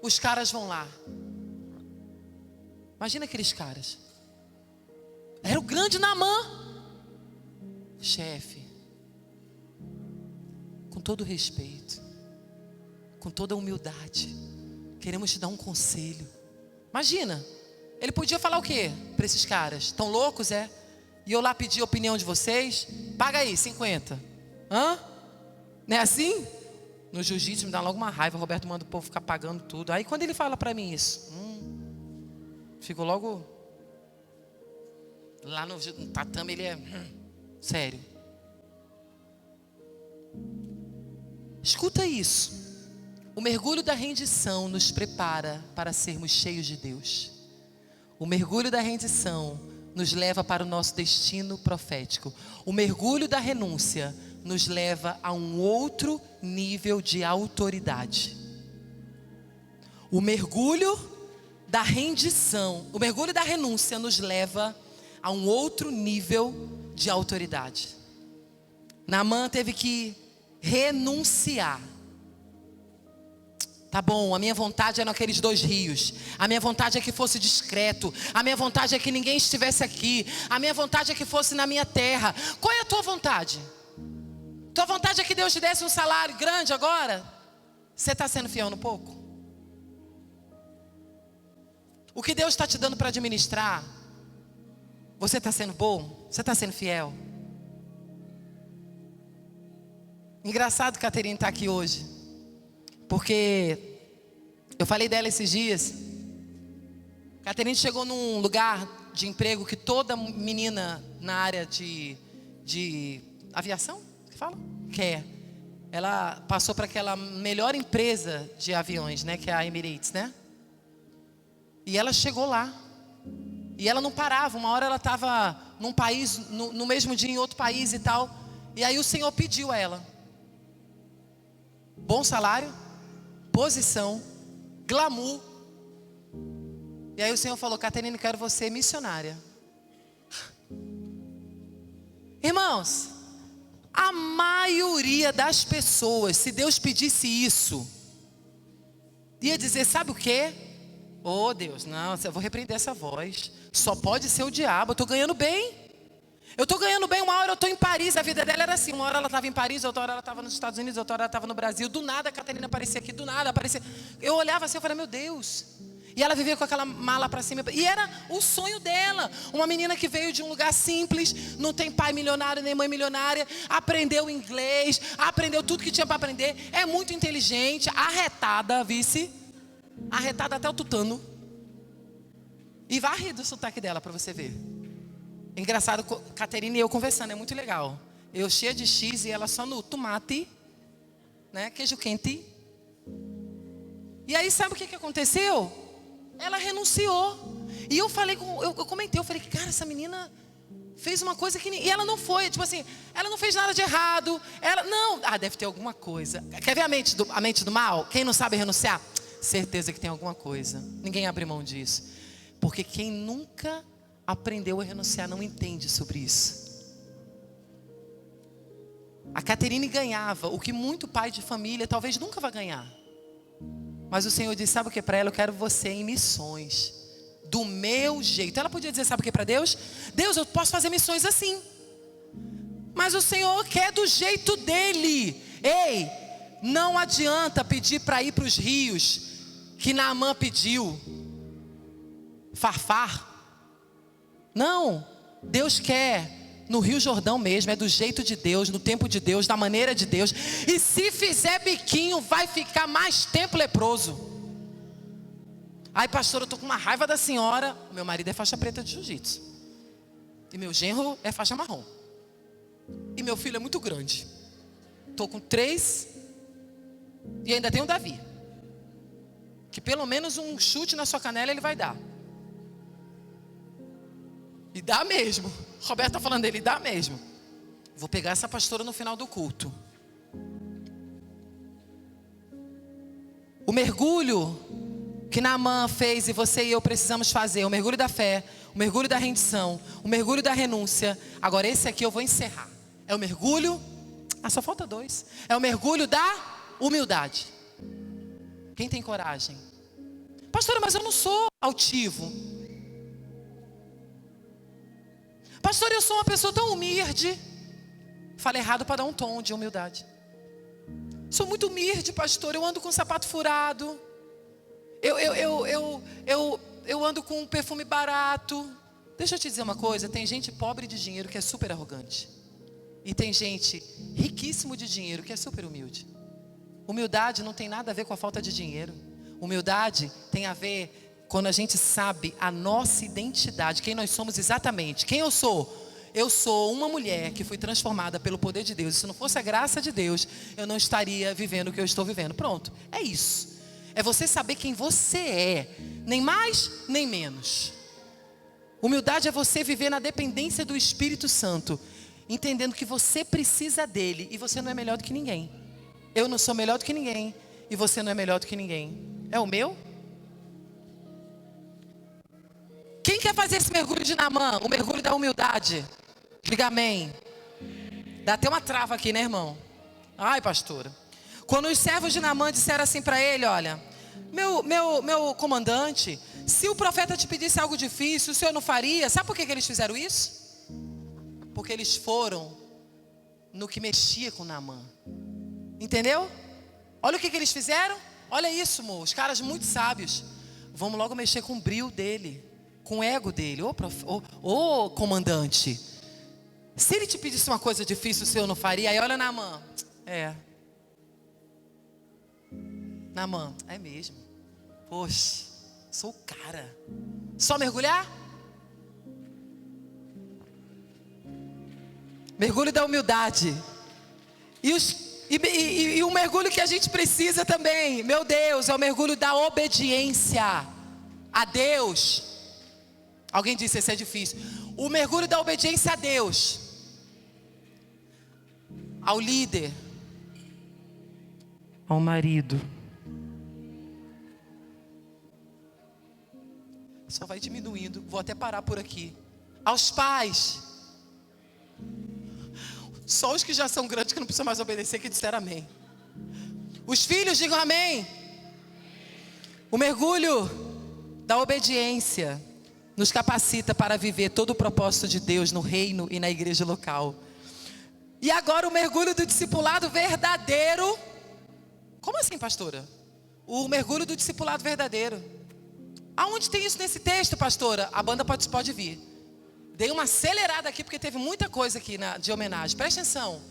Speaker 2: Os caras vão lá. Imagina aqueles caras. Era o grande Naamã. Chefe, com todo respeito, com toda humildade, queremos te dar um conselho. Imagina, ele podia falar o quê para esses caras? Estão loucos, é? E eu lá pedir a opinião de vocês? Paga aí, 50. Hã? Não é assim? No jiu-jitsu me dá logo uma raiva. O Roberto manda o povo ficar pagando tudo. Aí quando ele fala para mim isso, fico logo. Lá no tatame ele é sério. Escuta isso. O mergulho da rendição nos prepara para sermos cheios de Deus. O mergulho da rendição nos leva para o nosso destino profético. O mergulho da renúncia nos leva a um outro nível de autoridade. O mergulho da rendição, o mergulho da renúncia nos leva a um outro nível de autoridade. Naamã teve que renunciar. Tá bom, a minha vontade é naqueles 2 rios. A minha vontade é que fosse discreto. A minha vontade é que ninguém estivesse aqui. A minha vontade é que fosse na minha terra. Qual é a tua vontade? Tua vontade é que Deus te desse um salário grande agora? Você está sendo fiel no pouco? O que Deus está te dando para administrar, você está sendo bom? Você está sendo fiel? Engraçado que a Caterine está aqui hoje, porque eu falei dela esses dias. A Caterine chegou num lugar de emprego que toda menina na área de aviação, que fala? Quer. Ela passou para aquela melhor empresa de aviões, né? Que é a Emirates, né? E ela chegou lá. E ela não parava. Uma hora ela estava num país, no mesmo dia em outro país e tal. E aí o Senhor pediu a ela: bom salário, posição, glamour. E aí o Senhor falou: Caterine, quero você missionária. Irmãos, a maioria das pessoas, se Deus pedisse isso, ia dizer, sabe o quê? Oh Deus, não, eu vou repreender essa voz. Só pode ser o diabo, eu estou ganhando bem. Eu estou ganhando bem, uma hora eu estou em Paris. A vida dela era assim, uma hora ela estava em Paris, outra hora ela estava nos Estados Unidos, outra hora ela estava no Brasil. Do nada a Caterina aparecia aqui, do nada aparecia. Eu olhava assim, eu falei, meu Deus. E ela vivia com aquela mala para cima. E era o sonho dela. Uma menina que veio de um lugar simples, não tem pai milionário nem mãe milionária, aprendeu inglês, aprendeu tudo que tinha para aprender. É muito inteligente, arretada, vice. Arretada até o tutano. E vai rir do sotaque dela para você ver. Engraçado, Caterina e eu conversando, é muito legal. Eu cheia de X e ela só no tomate, né, queijo quente. E aí sabe o que aconteceu? Ela renunciou. E eu falei, eu comentei, eu falei, cara, essa menina fez uma coisa que... E ela não foi, tipo assim, ela não fez nada de errado. Ela, não, deve ter alguma coisa. Quer ver a mente do mal? Quem não sabe renunciar? Certeza que tem alguma coisa. Ninguém abre mão disso. Porque quem nunca aprendeu a renunciar não entende sobre isso. A Caterine ganhava o que muito pai de família talvez nunca vai ganhar. Mas o Senhor disse, sabe o que para ela? Eu quero você em missões, do meu jeito. Ela podia dizer, sabe o que para Deus? Deus, eu posso fazer missões assim. Mas o Senhor quer do jeito dele. Ei, não adianta pedir para ir para os rios que Naamã pediu. Farfar. Não, Deus quer no Rio Jordão mesmo, é do jeito de Deus, no tempo de Deus, da maneira de Deus. E se fizer biquinho, vai ficar mais tempo leproso. Ai, pastor, eu estou com uma raiva da senhora. Meu marido é faixa preta de jiu-jitsu. E meu genro é faixa marrom. E meu filho é muito grande. Estou com 3 e ainda tenho o Davi. Que pelo menos um chute na sua canela ele vai dar. E dá mesmo. Roberto está falando dele, dá mesmo. Vou pegar essa pastora no final do culto. O mergulho que Naamã fez e você e eu precisamos fazer. O mergulho da fé, o mergulho da rendição, o mergulho da renúncia. Agora esse aqui eu vou encerrar. É o mergulho, só falta 2. É o mergulho da humildade. Quem tem coragem? Pastora, mas eu não sou altivo. Pastor, eu sou uma pessoa tão humilde. Falei errado para dar um tom de humildade. Sou muito humilde, pastor. Eu ando com sapato furado. Eu ando com um perfume barato. Deixa eu te dizer uma coisa. Tem gente pobre de dinheiro que é super arrogante. E tem gente riquíssimo de dinheiro que é super humilde. Humildade não tem nada a ver com a falta de dinheiro. Humildade tem a ver quando a gente sabe a nossa identidade, quem nós somos exatamente. Quem eu sou? Eu sou uma mulher que foi transformada pelo poder de Deus. E se não fosse a graça de Deus, eu não estaria vivendo o que eu estou vivendo. Pronto, é isso. É você saber quem você é, nem mais, nem menos. Humildade é você viver na dependência do Espírito Santo, entendendo que você precisa dele e você não é melhor do que ninguém. Eu não sou melhor do que ninguém e você não é melhor do que ninguém. É o meu? Quem quer fazer esse mergulho de Naamã? O mergulho da humildade. Diga amém. Dá até uma trava aqui, né, irmão? Ai, pastora. Quando os servos de Naamã disseram assim para ele, olha, meu comandante, se o profeta te pedisse algo difícil, o senhor não faria? Sabe por que eles fizeram isso? Porque eles foram no que mexia com Naamã. Entendeu? Olha o que eles fizeram. Olha isso, amor. Os caras muito sábios. Vamos logo mexer com o brio dele, com o ego dele. Ô comandante, se ele te pedisse uma coisa difícil, o senhor não faria? Aí olha Naamã. Naamã, é mesmo. Poxa, sou o cara. Só mergulhar? Mergulho da humildade. E o mergulho que a gente precisa também, meu Deus, é o mergulho da obediência a Deus. Alguém disse, esse é difícil. O mergulho da obediência a Deus, ao líder, ao marido. Só vai diminuindo, vou até parar por aqui. Aos pais. Só os que já são grandes que não precisam mais obedecer que disseram amém. Os filhos digam amém. O mergulho da obediência nos capacita para viver todo o propósito de Deus no reino e na igreja local. E agora o mergulho do discipulado verdadeiro. Como assim, pastora? O mergulho do discipulado verdadeiro. Aonde tem isso nesse texto, pastora? A banda pode vir. Dei uma acelerada aqui porque teve muita coisa aqui de homenagem. Presta atenção.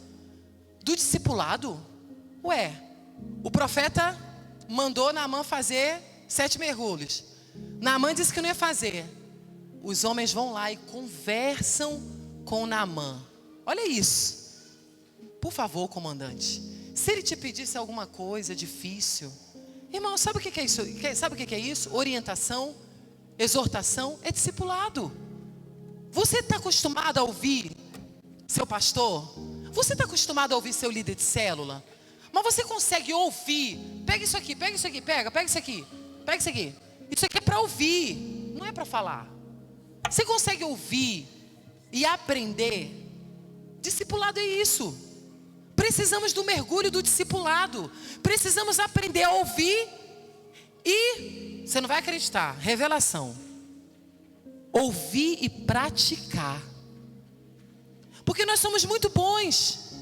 Speaker 2: Do discipulado? Ué, o profeta mandou Naamã fazer 7 mergulhos. Naamã disse que não ia fazer. Os homens vão lá e conversam com Naamã. Olha isso. Por favor, comandante, se ele te pedisse alguma coisa difícil, irmão, sabe o que é isso? Sabe o que é isso? Orientação, exortação, é discipulado. Você está acostumado a ouvir seu pastor? Você está acostumado a ouvir seu líder de célula? Mas você consegue ouvir? Pega isso aqui, pega isso aqui, pega isso aqui, pega isso aqui. Isso aqui é para ouvir, não é para falar. Você consegue ouvir e aprender? Discipulado é isso. Precisamos do mergulho do discipulado. Precisamos aprender a ouvir E você não vai acreditar, revelação: ouvir e praticar. Porque nós somos muito bons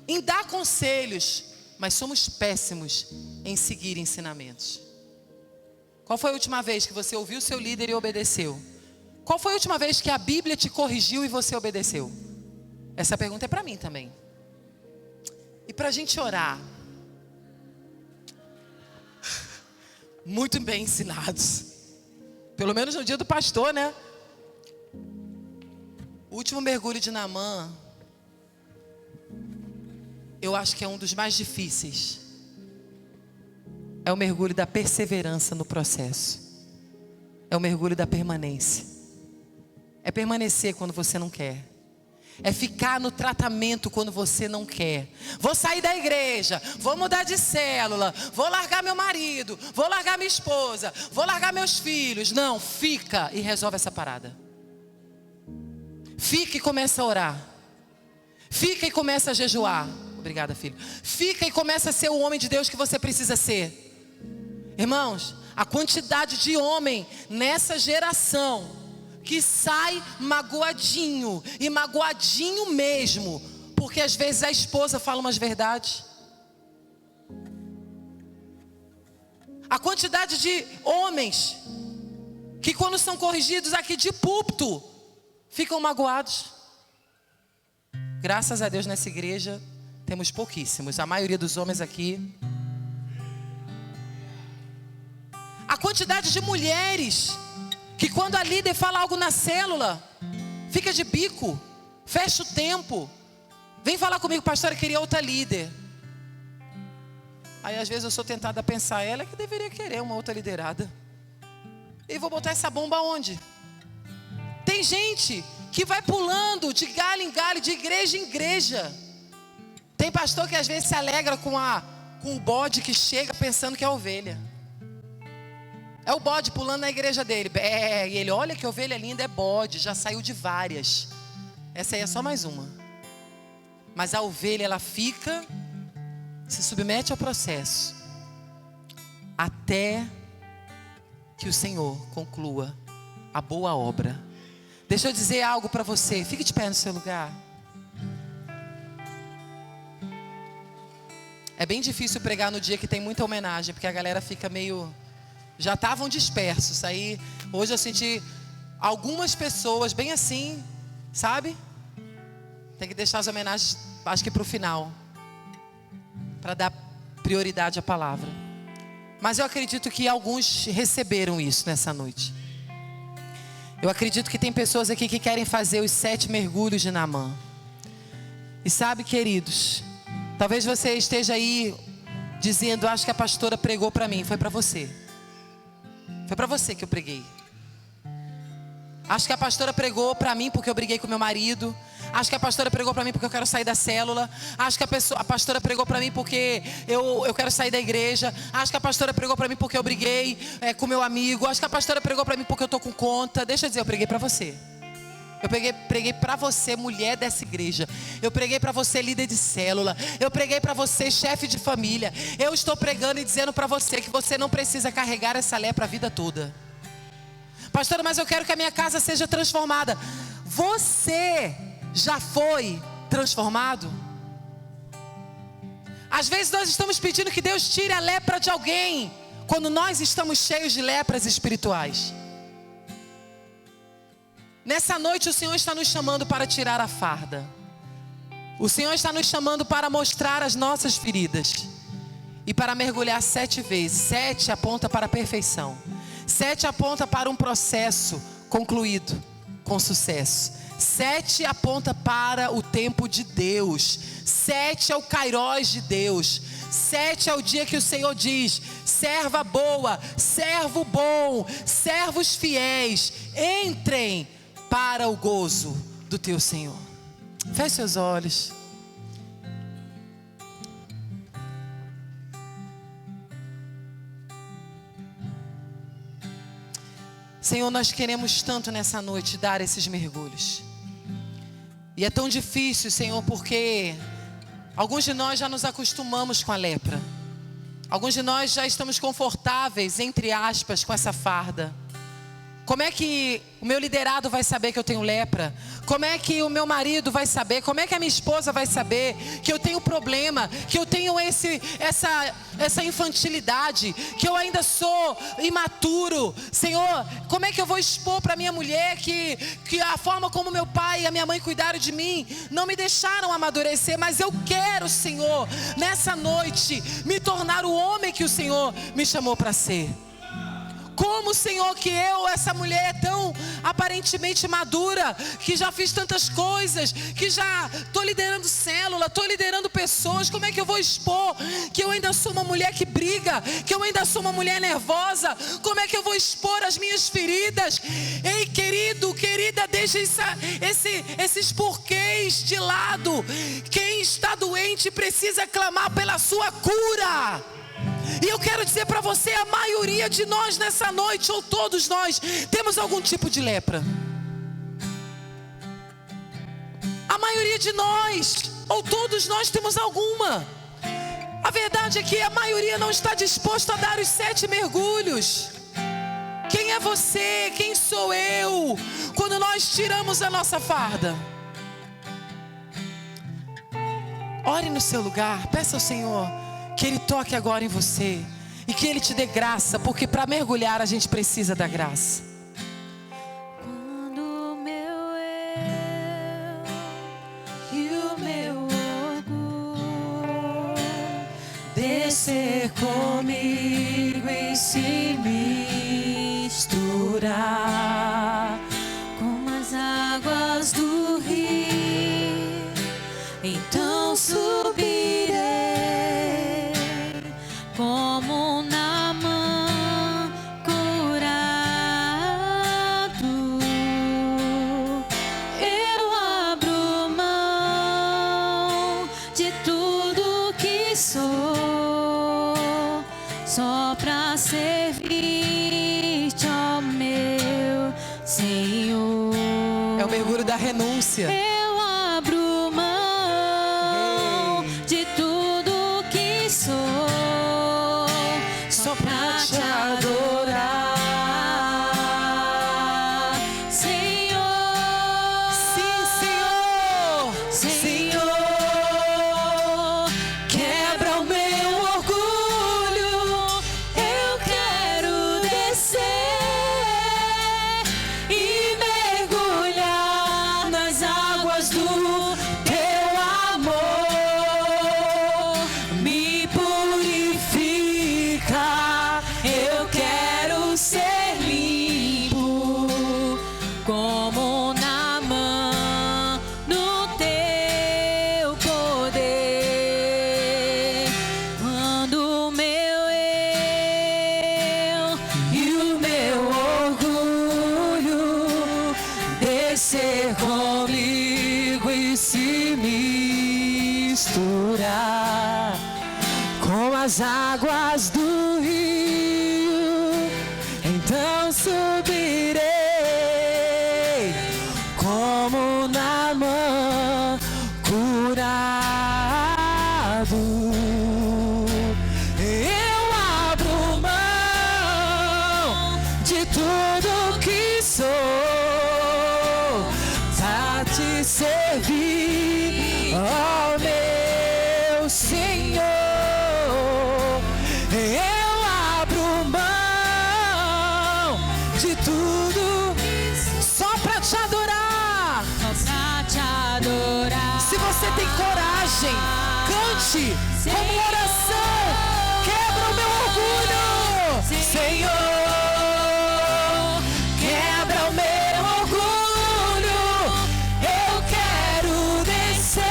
Speaker 2: em dar conselhos, mas somos péssimos em seguir ensinamentos. Qual foi a última vez que você ouviu seu líder e obedeceu? Qual foi a última vez que a Bíblia te corrigiu e você obedeceu? Essa pergunta é para mim também. E para a gente orar, muito bem ensinados, pelo menos no dia do pastor, né? O último mergulho de Naamã, eu acho que é um dos mais difíceis. É o mergulho da perseverança no processo. É o mergulho da permanência. É permanecer quando você não quer. É ficar no tratamento quando você não quer. Vou sair da igreja, vou mudar de célula, vou largar meu marido, vou largar minha esposa, vou largar meus filhos. Não, fica e resolve essa parada. Fica e começa a orar. Fica e começa a jejuar. Obrigada, filho. Fica e começa a ser o homem de Deus que você precisa ser. Irmãos, a quantidade de homem nessa geração que sai magoadinho, e magoadinho mesmo, porque às vezes a esposa fala umas verdades. A quantidade de homens que quando são corrigidos aqui de púlpito, ficam magoados. Graças a Deus nessa igreja temos pouquíssimos, a maioria dos homens aqui. A quantidade de mulheres que quando a líder fala algo na célula, fica de bico, fecha o tempo. Vem falar comigo, pastor, eu queria outra líder. Aí às vezes eu sou tentada a pensar, ela é que deveria querer uma outra liderada. E vou botar essa bomba onde? Tem gente que vai pulando de galho em galho, de igreja em igreja. Tem pastor que às vezes se alegra com o bode que chega pensando que é ovelha. É o bode pulando na igreja dele. E ele, olha que ovelha linda, é bode, já saiu de várias. Essa aí é só mais uma. Mas a ovelha, ela fica, se submete ao processo, até que o Senhor conclua a boa obra. Deixa eu dizer algo para você. Fique de pé no seu lugar. É bem difícil pregar no dia que tem muita homenagem, porque a galera fica meio... Já estavam dispersos. Aí hoje eu senti algumas pessoas bem assim, sabe? Tem que deixar as homenagens, acho que para o final, para dar prioridade à palavra. Mas eu acredito que alguns receberam isso nessa noite. Eu acredito que tem pessoas aqui que querem fazer os 7 mergulhos de Naamã. E sabe, queridos, talvez você esteja aí dizendo, acho que a pastora pregou para mim. Foi para você. Foi para você que eu preguei. Acho que a pastora pregou para mim porque eu briguei com meu marido. Acho que a pastora pregou para mim porque eu quero sair da célula. Acho que a pastora pregou para mim porque eu quero sair da igreja. Acho que a pastora pregou para mim porque eu briguei com meu amigo. Acho que a pastora pregou para mim porque eu estou com conta. Deixa eu dizer, eu preguei para você. Eu preguei para você, mulher dessa igreja. Eu preguei para você, líder de célula. Eu preguei para você, chefe de família. Eu estou pregando e dizendo para você que você não precisa carregar essa lepra a vida toda. Pastora, mas eu quero que a minha casa seja transformada. Você já foi transformado? Às vezes nós estamos pedindo que Deus tire a lepra de alguém, quando nós estamos cheios de lepras espirituais. Nessa noite o Senhor está nos chamando para tirar a farda. O Senhor está nos chamando para mostrar as nossas feridas e para mergulhar 7 vezes. 7 aponta para a perfeição. 7 aponta para um processo concluído com sucesso. 7 aponta para o tempo de Deus. 7 é o kairós de Deus. 7 é o dia que o Senhor diz: serva boa, servo bom, servos fiéis, entrem para o gozo do teu Senhor. Feche seus olhos. Senhor, nós queremos tanto nessa noite dar esses mergulhos. E é tão difícil, Senhor, porque alguns de nós já nos acostumamos com a lepra. Alguns de nós já estamos confortáveis, entre aspas, com essa farda. Como é que o meu liderado vai saber que eu tenho lepra? Como é que o meu marido vai saber? Como é que a minha esposa vai saber que eu tenho problema? Que eu tenho essa infantilidade? Que eu ainda sou imaturo? Senhor, como é que eu vou expor para minha mulher que a forma como meu pai e a minha mãe cuidaram de mim não me deixaram amadurecer? Mas eu quero, Senhor, nessa noite, me tornar o homem que o Senhor me chamou para ser. Como, Senhor, que eu, essa mulher tão aparentemente madura, que já fiz tantas coisas, que já estou liderando célula, estou liderando pessoas, como é que eu vou expor que eu ainda sou uma mulher que briga, que eu ainda sou uma mulher nervosa? Como é que eu vou expor as minhas feridas? Ei, querido, querida, deixa esses porquês de lado. Quem está doente precisa clamar pela sua cura. E eu quero dizer para você, a maioria de nós nessa noite, ou todos nós, temos algum tipo de lepra. A maioria de nós, ou todos nós, temos alguma. A verdade é que a maioria não está disposta a dar os 7 mergulhos. Quem é você? Quem sou eu? Quando nós tiramos a nossa farda. Ore no seu lugar, peça ao Senhor que Ele toque agora em você e que Ele te dê graça, porque para mergulhar a gente precisa da graça.
Speaker 3: Quando o meu eu e o meu orgulho descer comigo e se misturar com as águas do rio, então subirei como Naamã curado. Eu abro mão de tudo que sou, só pra servir-te, ó meu Senhor.
Speaker 2: É o mergulho da renúncia.
Speaker 3: Eu abro mão de tudo que sou, só pra te adorar, Senhor.
Speaker 2: Sim, Senhor.
Speaker 3: Senhor, quebra o meu orgulho. Eu quero descer e mergulhar nas águas do teu amor. Me purifica. Eu quero ser limpo como Naamã no teu poder. Quando o meu eu e o meu orgulho descer comigo e se misturar com as águas do rio, então subirei como Naamã curado. Eu abro mão de tudo que sou, pra te servir, ó meu Senhor. Eu abro mão de tudo só pra te adorar. Só pra te adorar.
Speaker 2: Se você tem coragem, cante como uma oração. Quebra o meu orgulho, Senhor. Quebra o meu orgulho. Eu quero descer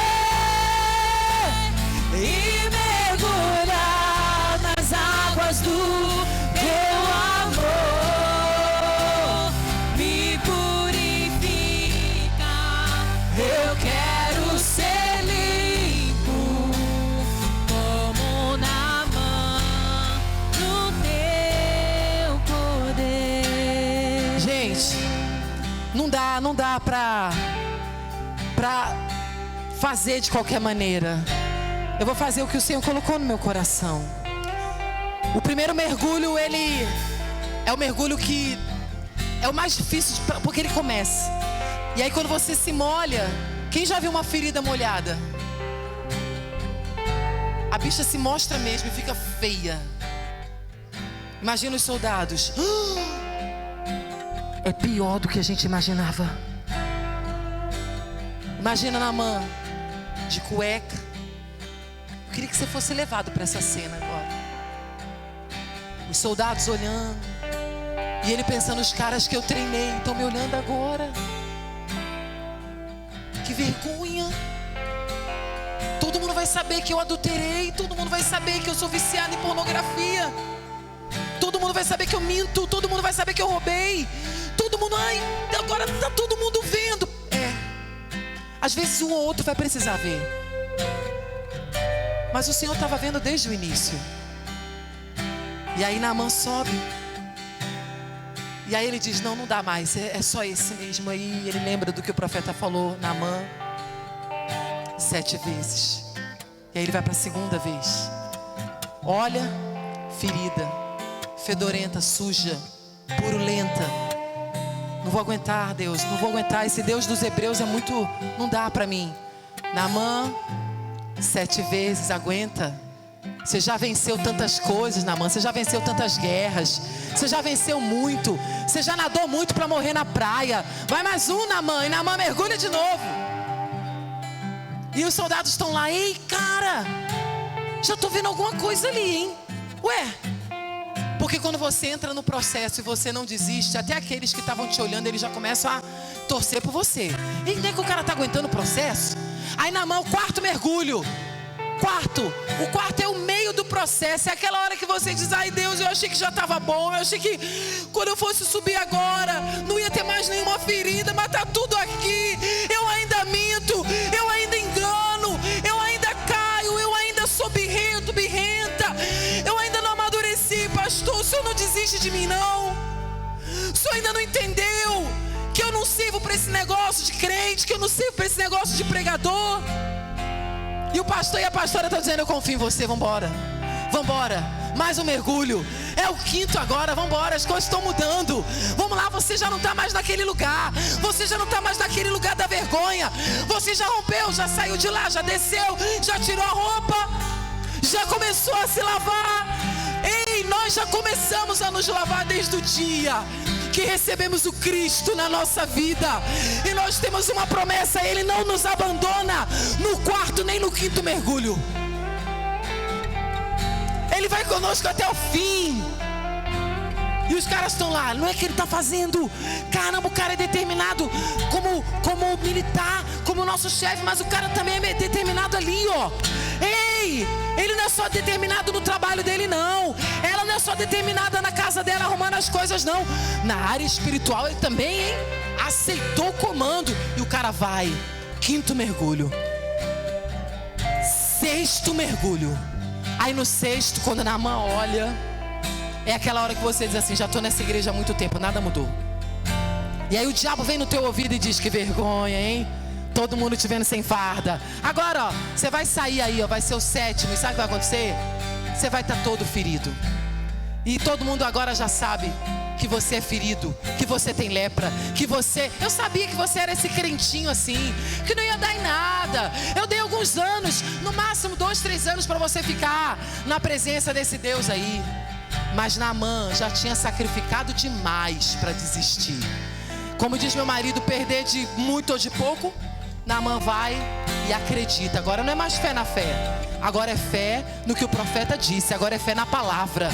Speaker 2: e mergulhar nas águas do teu amor. Me purifica. Eu quero ser limpo como Naamã no teu poder. Gente, não dá pra fazer de qualquer maneira. Eu vou fazer o que o Senhor colocou no meu coração. O primeiro mergulho, ele é o mergulho que é o mais difícil, porque ele começa. E aí quando você se molha, quem já viu uma ferida molhada? A bicha se mostra mesmo e fica feia. Imagina os soldados. É pior do que a gente imaginava. Imagina Naamã de cueca. Eu queria que você fosse levado para essa cena agora. Os soldados olhando. E ele pensando, os caras que eu treinei estão me olhando agora. Que vergonha. Todo mundo vai saber que eu adulterei. Todo mundo vai saber que eu sou viciado em pornografia. Todo mundo vai saber que eu minto. Todo mundo vai saber que eu roubei. Todo mundo, ai, agora tá todo mundo vendo. Às vezes um ou outro vai precisar ver. Mas o Senhor estava vendo desde o início. E aí Naamã sobe. E aí ele diz, não dá mais, é só esse mesmo. Aí ele lembra do que o profeta falou, Naamã 7 vezes. E aí ele vai para a segunda vez. Olha, ferida, fedorenta, suja, purulenta. Não vou aguentar, Deus, não vou aguentar. Esse Deus dos hebreus é muito, não dá para mim. Naamã 7 vezes, aguenta. Você já venceu tantas coisas, Naamã. Você já venceu tantas guerras. Você já venceu muito. Você já nadou muito para morrer na praia. Vai mais um, Naamã. E Naamã mergulha de novo. E os soldados estão lá. Ei, cara, já estou vendo alguma coisa ali, hein? Ué, porque quando você entra no processo e você não desiste, até aqueles que estavam te olhando, eles já começam a torcer por você. E nem que o cara está aguentando o processo. Aí Naamã, o quarto mergulho. O quarto é o meio do processo. É aquela hora que você diz, ai Deus, eu achei que já estava bom. Eu achei que quando eu fosse subir agora não ia ter mais nenhuma ferida. Mas está tudo aqui. Eu ainda minto, eu ainda engano, eu ainda caio, eu ainda sou birrento, birrenta. Eu ainda não amadureci, pastor. O senhor não desiste de mim, não. O senhor ainda não entendeu que eu não sirvo para esse negócio de crente, que eu não sirvo para esse negócio de pregador. E o pastor e a pastora estão dizendo, eu confio em você, vambora. Vambora, mais um mergulho. É o quinto agora, vambora, as coisas estão mudando. Vamos lá, você já não está mais naquele lugar. Você já não está mais naquele lugar da vergonha. Você já rompeu, já saiu de lá, já desceu, já tirou a roupa, já começou a se lavar. Ei, nós já começamos a nos lavar desde o dia que recebemos o Cristo na nossa vida. E nós temos uma promessa, Ele não nos abandona no quarto nem no quinto mergulho. Ele vai conosco até o fim. E os caras estão lá, não é que ele está fazendo, caramba, o cara é determinado como militar, como nosso chefe, mas o cara também é determinado ali, ó. Ei, ele não é só determinado no trabalho dele, não. Ela não é só determinada na casa dela arrumando as coisas, não. Na área espiritual ele também, hein? Aceitou o comando. E o cara vai. Quinto mergulho. Sexto mergulho. Aí no sexto, quando Naamã olha, é aquela hora que você diz assim, já estou nessa igreja há muito tempo, nada mudou. E aí o diabo vem no teu ouvido e diz, que vergonha, hein? Todo mundo te vendo sem farda. Agora, ó, você vai sair aí, ó, vai ser o sétimo. E sabe o que vai acontecer? Você vai estar todo ferido. E todo mundo agora já sabe que você é ferido, que você tem lepra, que você... Eu sabia que você era esse crentinho assim, que não ia dar em nada. Eu dei alguns anos, no máximo 2, 3 anos para você ficar na presença desse Deus aí. Mas Naamã já tinha sacrificado demais para desistir. Como diz meu marido, perder de muito ou de pouco, Naamã vai e acredita. Agora não é mais fé na fé. Agora é fé no que o profeta disse. Agora é fé na palavra.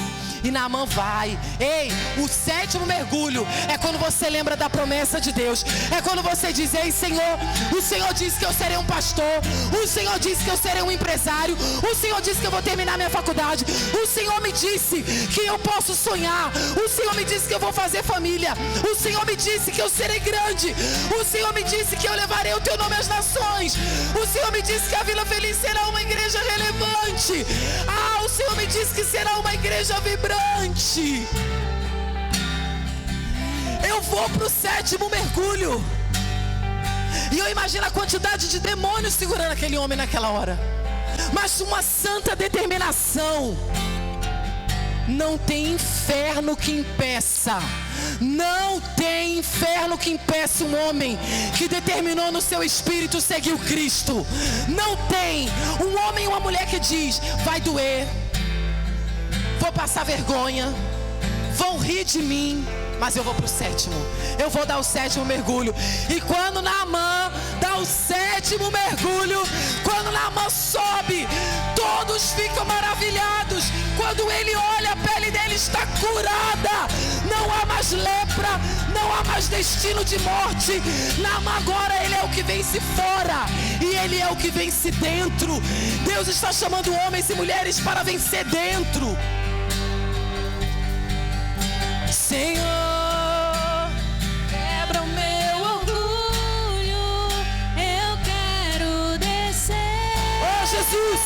Speaker 2: E Naamã vai. Ei, o sétimo mergulho é quando você lembra da promessa de Deus. É quando você diz, ei Senhor, o Senhor disse que eu serei um pastor. O Senhor disse que eu serei um empresário. O Senhor disse que eu vou terminar minha faculdade. O Senhor me disse que eu posso sonhar. O Senhor me disse que eu vou fazer família. O Senhor me disse que eu serei grande. O Senhor me disse que eu levarei o teu nome às nações. O Senhor me disse que a Vila Feliz será uma igreja relevante. Ah, o Senhor me disse que será uma igreja vibrante. Eu vou para o sétimo mergulho. E eu imagino a quantidade de demônios segurando aquele homem naquela hora. Mas uma santa determinação. Não tem inferno que impeça. Não tem inferno que impeça um homem que determinou no seu espírito seguir o Cristo. Não tem um homem e uma mulher que diz: vai doer, vou passar vergonha, vão rir de mim, mas eu vou para o 7º. Eu vou dar o 7º mergulho. E quando Naamã dá o 7º mergulho, quando Naamã sobe, todos ficam maravilhados. Quando ele olha, a pele dele está curada. Não há mais lepra, não há mais destino de morte. Naamã agora, ele é o que vence fora e ele é o que vence dentro. Deus está chamando homens e mulheres para vencer dentro. Senhor,
Speaker 3: quebra o meu orgulho, eu quero descer.
Speaker 2: Oh Jesus,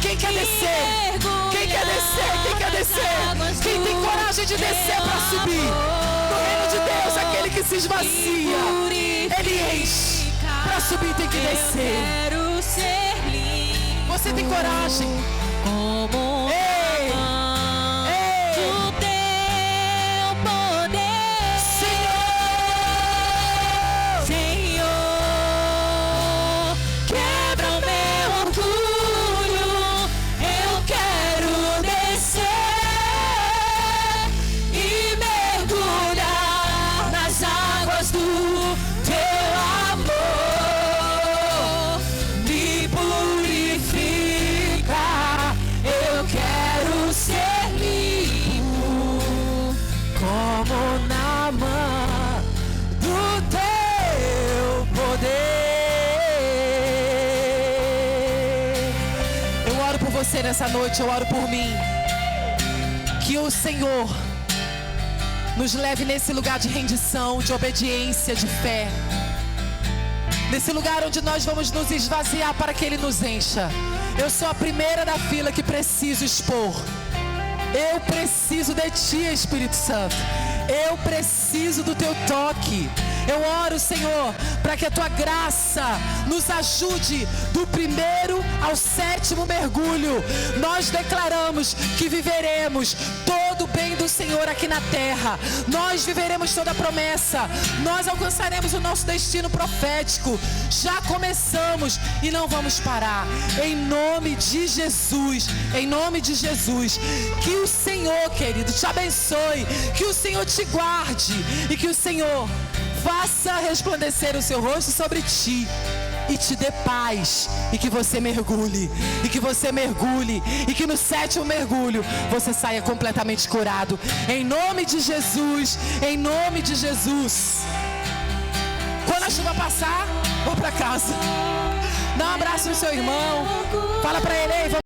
Speaker 2: quem quer descer? Quem quer descer? Quem quer descer? Quem tem coragem de descer para subir? No reino de Deus, aquele que se esvazia, ele enche. Para subir tem que descer.
Speaker 3: Quero ser livre.
Speaker 2: Você tem coragem?
Speaker 3: Como
Speaker 2: Ei!
Speaker 3: o teu poder, Senhor, quebra o meu orgulho, eu quero descer e mergulhar nas águas do teu amor, me purifica, eu quero ser limpo como Naamã do teu poder.
Speaker 2: Eu oro por você nessa noite, eu oro por mim. Que o Senhor nos leve nesse lugar de rendição, de obediência, de fé. Nesse lugar onde nós vamos nos esvaziar para que Ele nos encha. Eu sou a primeira da fila que preciso expor. Eu preciso de Ti, Espírito Santo. Eu preciso do Teu toque. Eu oro, Senhor, para que a Tua graça nos ajude do 1º ao 7º mergulho. Nós declaramos que viveremos todo o bem do Senhor aqui na terra. Nós viveremos toda a promessa. Nós alcançaremos o nosso destino profético. Já começamos e não vamos parar. Em nome de Jesus. Em nome de Jesus. Que o Senhor, querido, te abençoe. Que o Senhor te guarde. E que o Senhor faça resplandecer o seu rosto sobre ti e te dê paz, e que você mergulhe, e que você mergulhe, e que no 7º mergulho você saia completamente curado, em nome de Jesus, em nome de Jesus. Quando a chuva passar, vou para casa, dá um abraço no seu irmão, fala para ele: ei,